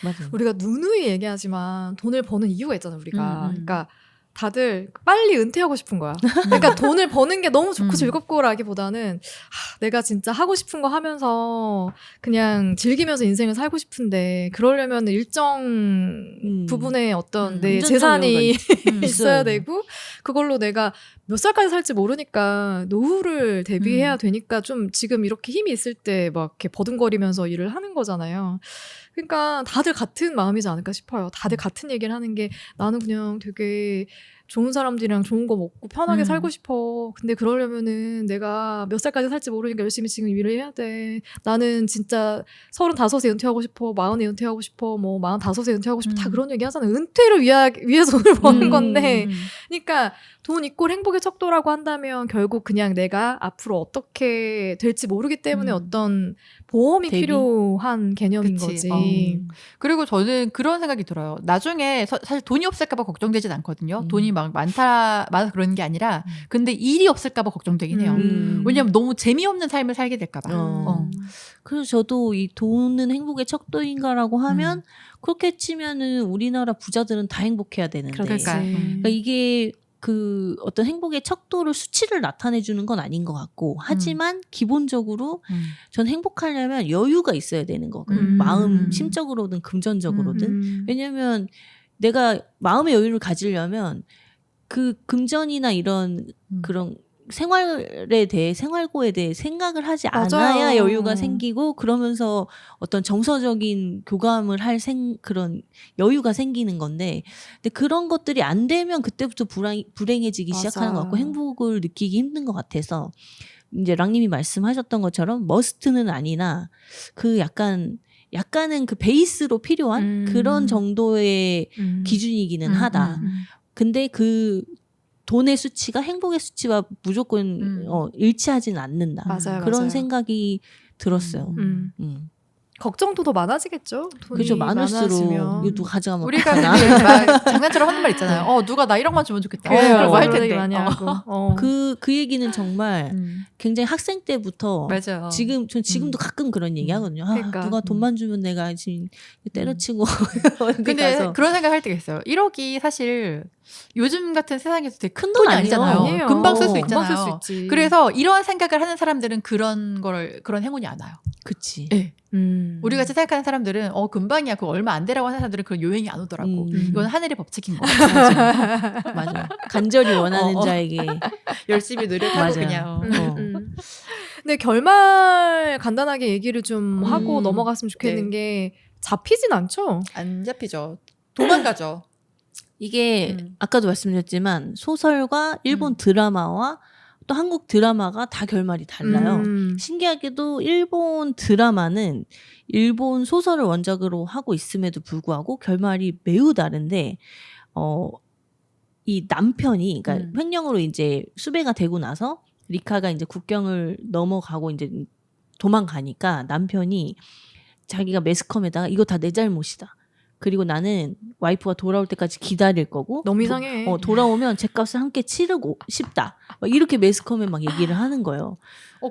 맞아요. 우리가 누누이 얘기하지만 돈을 버는 이유가 있잖아 우리가. 그러니까 다들 빨리 은퇴하고 싶은 거야. 그러니까 돈을 버는 게 너무 좋고 즐겁고라기보다는 내가 진짜 하고 싶은 거 하면서 그냥 즐기면서 인생을 살고 싶은데 그러려면 일정 부분의 어떤 내 재산이 있어야 되고 그걸로 내가 몇 살까지 살지 모르니까 노후를 대비해야 되니까 좀 지금 이렇게 힘이 있을 때 막 이렇게 버둥거리면서 일을 하는 거잖아요. 그러니까 다들 같은 마음이지 않을까 싶어요. 다들 같은 얘기를 하는 게 나는 그냥 되게 좋은 사람들이랑 좋은 거 먹고 편하게 살고 싶어. 근데 그러려면은 내가 몇 살까지 살지 모르니까 열심히 지금 일을 해야 돼. 나는 진짜 35에 은퇴하고 싶어. 40에 은퇴하고 싶어. 뭐 45에 은퇴하고 싶어. 다 그런 얘기 하잖아. 은퇴를 위해서 돈을 버는 건데. 그러니까 돈 이꼴 행복의 척도라고 한다면 결국 그냥 내가 앞으로 어떻게 될지 모르기 때문에 어떤 보험이 대비? 필요한 개념인 그치. 거지. 그리고 저는 그런 생각이 들어요. 나중에 사실 돈이 없을까 봐 걱정되진 않거든요. 돈이 막 많아서 그러는 게 아니라 근데 일이 없을까 봐 걱정되긴 해요. 왜냐면 너무 재미없는 삶을 살게 될까 봐. 그래서 저도 이 돈은 행복의 척도인가라고 하면 그렇게 치면은 우리나라 부자들은 다 행복해야 되는데 그러니까 이게 그 어떤 행복의 척도를 수치를 나타내 주는 건 아닌 것 같고 하지만 기본적으로 전 행복하려면 여유가 있어야 되는 거. 마음 심적으로든 금전적으로든. 왜냐면 내가 마음의 여유를 가지려면 그 금전이나 이런 그런 생활고에 대해 생각을 하지 않아야 맞아요. 여유가 생기고 그러면서 어떤 정서적인 교감을 할 그런 여유가 생기는 건데 근데 그런 것들이 안 되면 그때부터 불행해지기 시작하는 것 같고 행복을 느끼기 힘든 것 같아서 이제 랑님이 말씀하셨던 것처럼 머스트는 아니나 그 약간 약간은 그 베이스로 필요한 그런 정도의 기준이기는 하다. 근데 그 돈의 수치가 행복의 수치와 무조건 일치하지는 않는다. 맞아요, 그런 맞아요. 생각이 들었어요. 걱정도 더 많아지겠죠. 돈이 그죠. 많을수록 많아지면. 이거 누가 가져가면 우리가 어떡하나. 그게 막 장난처럼 하는 말 있잖아요. 누가 나 이런 건 주면 좋겠다. 그런 거 할 그런 얘기 텐데. 많이 하고. 그 얘기는 정말 굉장히 학생 때부터 맞아요. 전 지금도 가끔 그런 얘기 하거든요. 그러니까. 누가 돈만 주면 내가 지금 때려치고 어디 근데 가서. 그런 생각할 때가 있어요. 1억이 사실 요즘 같은 세상에서 되게 큰 돈 돈이 아니에요. 아니잖아요. 아니에요. 금방 쓸 수 금방 있잖아요. 쓸 수 있지. 그래서 이런 생각을 하는 사람들은 그런 행운이 안 와요. 그치. 네. 우리 우리 같이 생각하는 사람들은 금방이야. 그거 얼마 안 되라고 하는 사람들은 그런 요행이 안 오더라고. 이건 하늘의 법칙인 거 같아요. 맞아. 간절히 원하는 자에게. 열심히 노력하고 맞아요. 그냥. 근데 결말 간단하게 얘기를 좀 하고 음. 넘어갔으면 좋겠는 네. 게 잡히진 않죠. 안 잡히죠. 도망가죠. 이게 아까도 말씀드렸지만 소설과 일본 드라마와 또 한국 드라마가 다 결말이 달라요. 신기하게도 일본 드라마는 일본 소설을 원작으로 하고 있음에도 불구하고 결말이 매우 다른데 이 남편이 그러니까 횡령으로 이제 수배가 되고 나서 리카가 이제 국경을 넘어가고 이제 도망가니까 남편이 자기가 매스컴에다가 이거 다 내 잘못이다. 그리고 나는 와이프가 돌아올 때까지 기다릴 거고 너무 이상해. 돌아오면 죗값을 함께 치르고 싶다. 막 이렇게 매스컴에 막 얘기를 하는 거예요.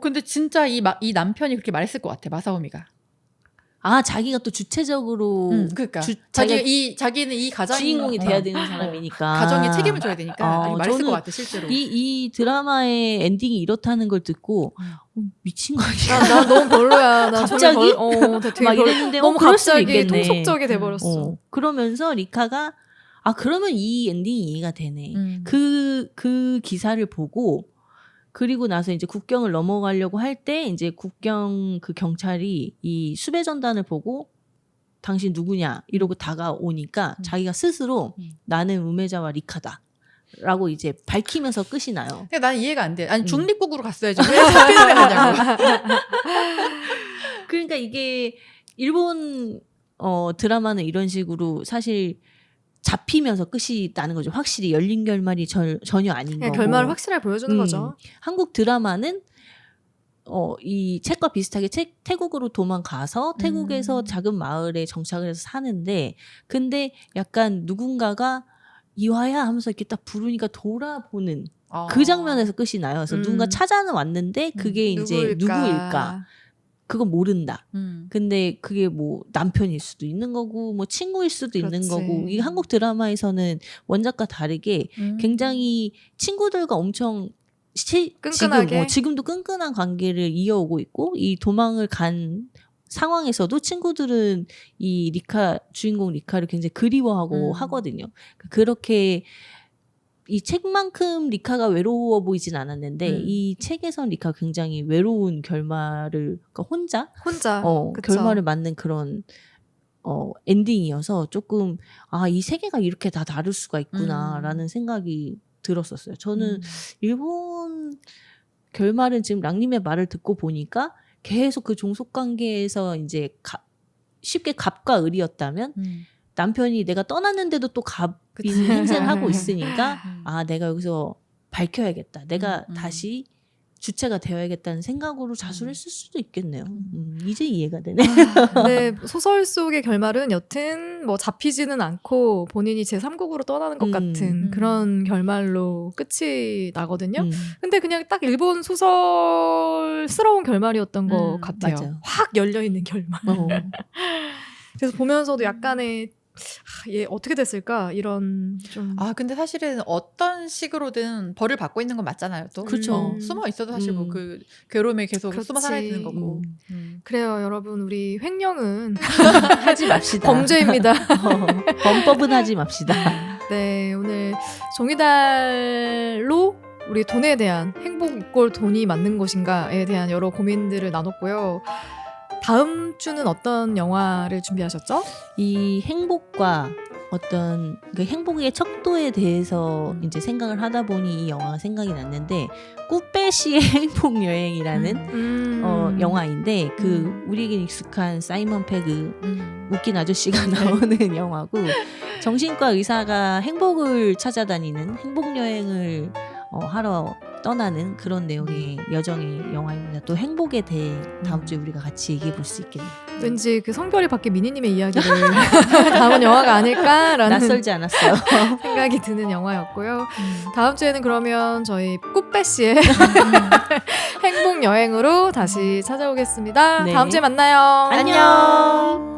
근데 진짜 이 남편이 그렇게 말했을 것 같아. 마사오미가. 자기가 또 주체적으로 그러니까 자기가 자기는 이 가장 주인공이 돼야 되는 사람이니까 가정에 책임을 져야 되니까 말했을 저는 것 같아 실제로. 이 드라마의 엔딩이 이렇다는 걸 듣고 미친 거 아니야? 나 너무 별로야. 나 갑자기? 되게 막 이랬는데 너무 그럴 수도 갑자기 있겠네. 통속적이 돼버렸어. 그러면서 리카가 그러면 이 엔딩이 이해가 되네. 그 기사를 보고 그리고 나서 이제 국경을 넘어가려고 할 때 이제 국경 그 경찰이 이 수배 전단을 보고 당신 누구냐 이러고 다가오니까 자기가 스스로 나는 우메자와 리카다라고 이제 밝히면서 끝이 나요. 근데 난 이해가 안 돼. 아니 중립국으로 갔어야지. 왜 잡히는 데 가냐고. 그러니까 이게 일본 드라마는 이런 식으로 사실 잡히면서 끝이 나는 거죠. 확실히 열린 결말이 전혀 아닌 거고. 결말을 확실하게 보여주는 거죠. 한국 드라마는 이 책과 비슷하게 태국으로 도망가서 태국에서 작은 마을에 정착을 해서 사는데 근데 약간 누군가가 이화야 하면서 이렇게 딱 부르니까 돌아보는 그 장면에서 끝이 나요. 그래서 누군가 찾아는 왔는데 그게 이제 누구일까? 그건 모른다. 근데 그게 뭐 남편일 수도 있는 거고 뭐 친구일 수도 있는 그렇지. 거고 이게 한국 드라마에서는 원작과 다르게 굉장히 친구들과 엄청 끈끈하게? 지금도 끈끈한 관계를 이어오고 있고 이 도망을 간 상황에서도 친구들은 이 주인공 리카를 굉장히 그리워하고 하거든요. 그렇게 이 책만큼 리카가 외로워 보이진 않았는데 이 책에선 리카가 굉장히 외로운 결말을 그러니까 혼자 그쵸. 결말을 맞는 그런 엔딩이어서 조금 이 세계가 이렇게 다 다를 수가 있구나라는 생각이 들었었어요. 저는 일본 결말은 지금 랑님의 말을 듣고 보니까 계속 그 종속관계에서 이제 쉽게 갑과 을이었다면 남편이 내가 떠났는데도 또 갑인 행세를 하고 있으니까 내가 여기서 밝혀야겠다. 내가 다시 주체가 되어야겠다는 생각으로 자수를 했을 수도 있겠네요. 이제 이해가 되네. 네, 소설 속의 결말은 여튼 뭐 잡히지는 않고 본인이 제3국으로 떠나는 것 같은 그런 결말로 끝이 나거든요. 근데 그냥 딱 일본 소설스러운 결말이었던 것 같아요. 맞아요. 확 열려있는 결말. 그래서 보면서도 약간의 얘 어떻게 됐을까 이런 좀 근데 사실은 어떤 식으로든 벌을 받고 있는 건 맞잖아요. 또 그쵸. 숨어 있어도 사실 뭐 그 괴로움에 계속 그렇지. 숨어 살아야 되는 거고. 그래요, 여러분. 우리 횡령은 하지 맙시다. 범죄입니다. 범법은 하지 맙시다. 네, 오늘 종이달로 우리 돈에 대한 행복 이꼴 돈이 맞는 것인가에 대한 여러 고민들을 나눴고요. 다음 주는 어떤 영화를 준비하셨죠? 이 행복과 어떤 그 행복의 척도에 대해서 이제 생각을 하다 보니 이 영화가 생각이 났는데 꾸빼시의 행복 여행이라는 영화인데 그 우리에게 익숙한 사이먼 페그 웃긴 아저씨가 나오는 영화고 정신과 의사가 행복을 찾아다니는 행복 여행을 하러 떠나는 그런 내용의 여정의 영화입니다. 또 행복에 대해 다음 주에 우리가 같이 얘기해 볼 수 있겠네요. 왠지 그 성별이 바뀐 미니님의 이야기를 담은 영화가 아닐까라는 낯설지 않았어요. 생각이 드는 영화였고요. 다음 주에는 그러면 저희 꾸빼씨의 행복 여행으로 다시 찾아오겠습니다. 네. 다음 주에 만나요. 안녕.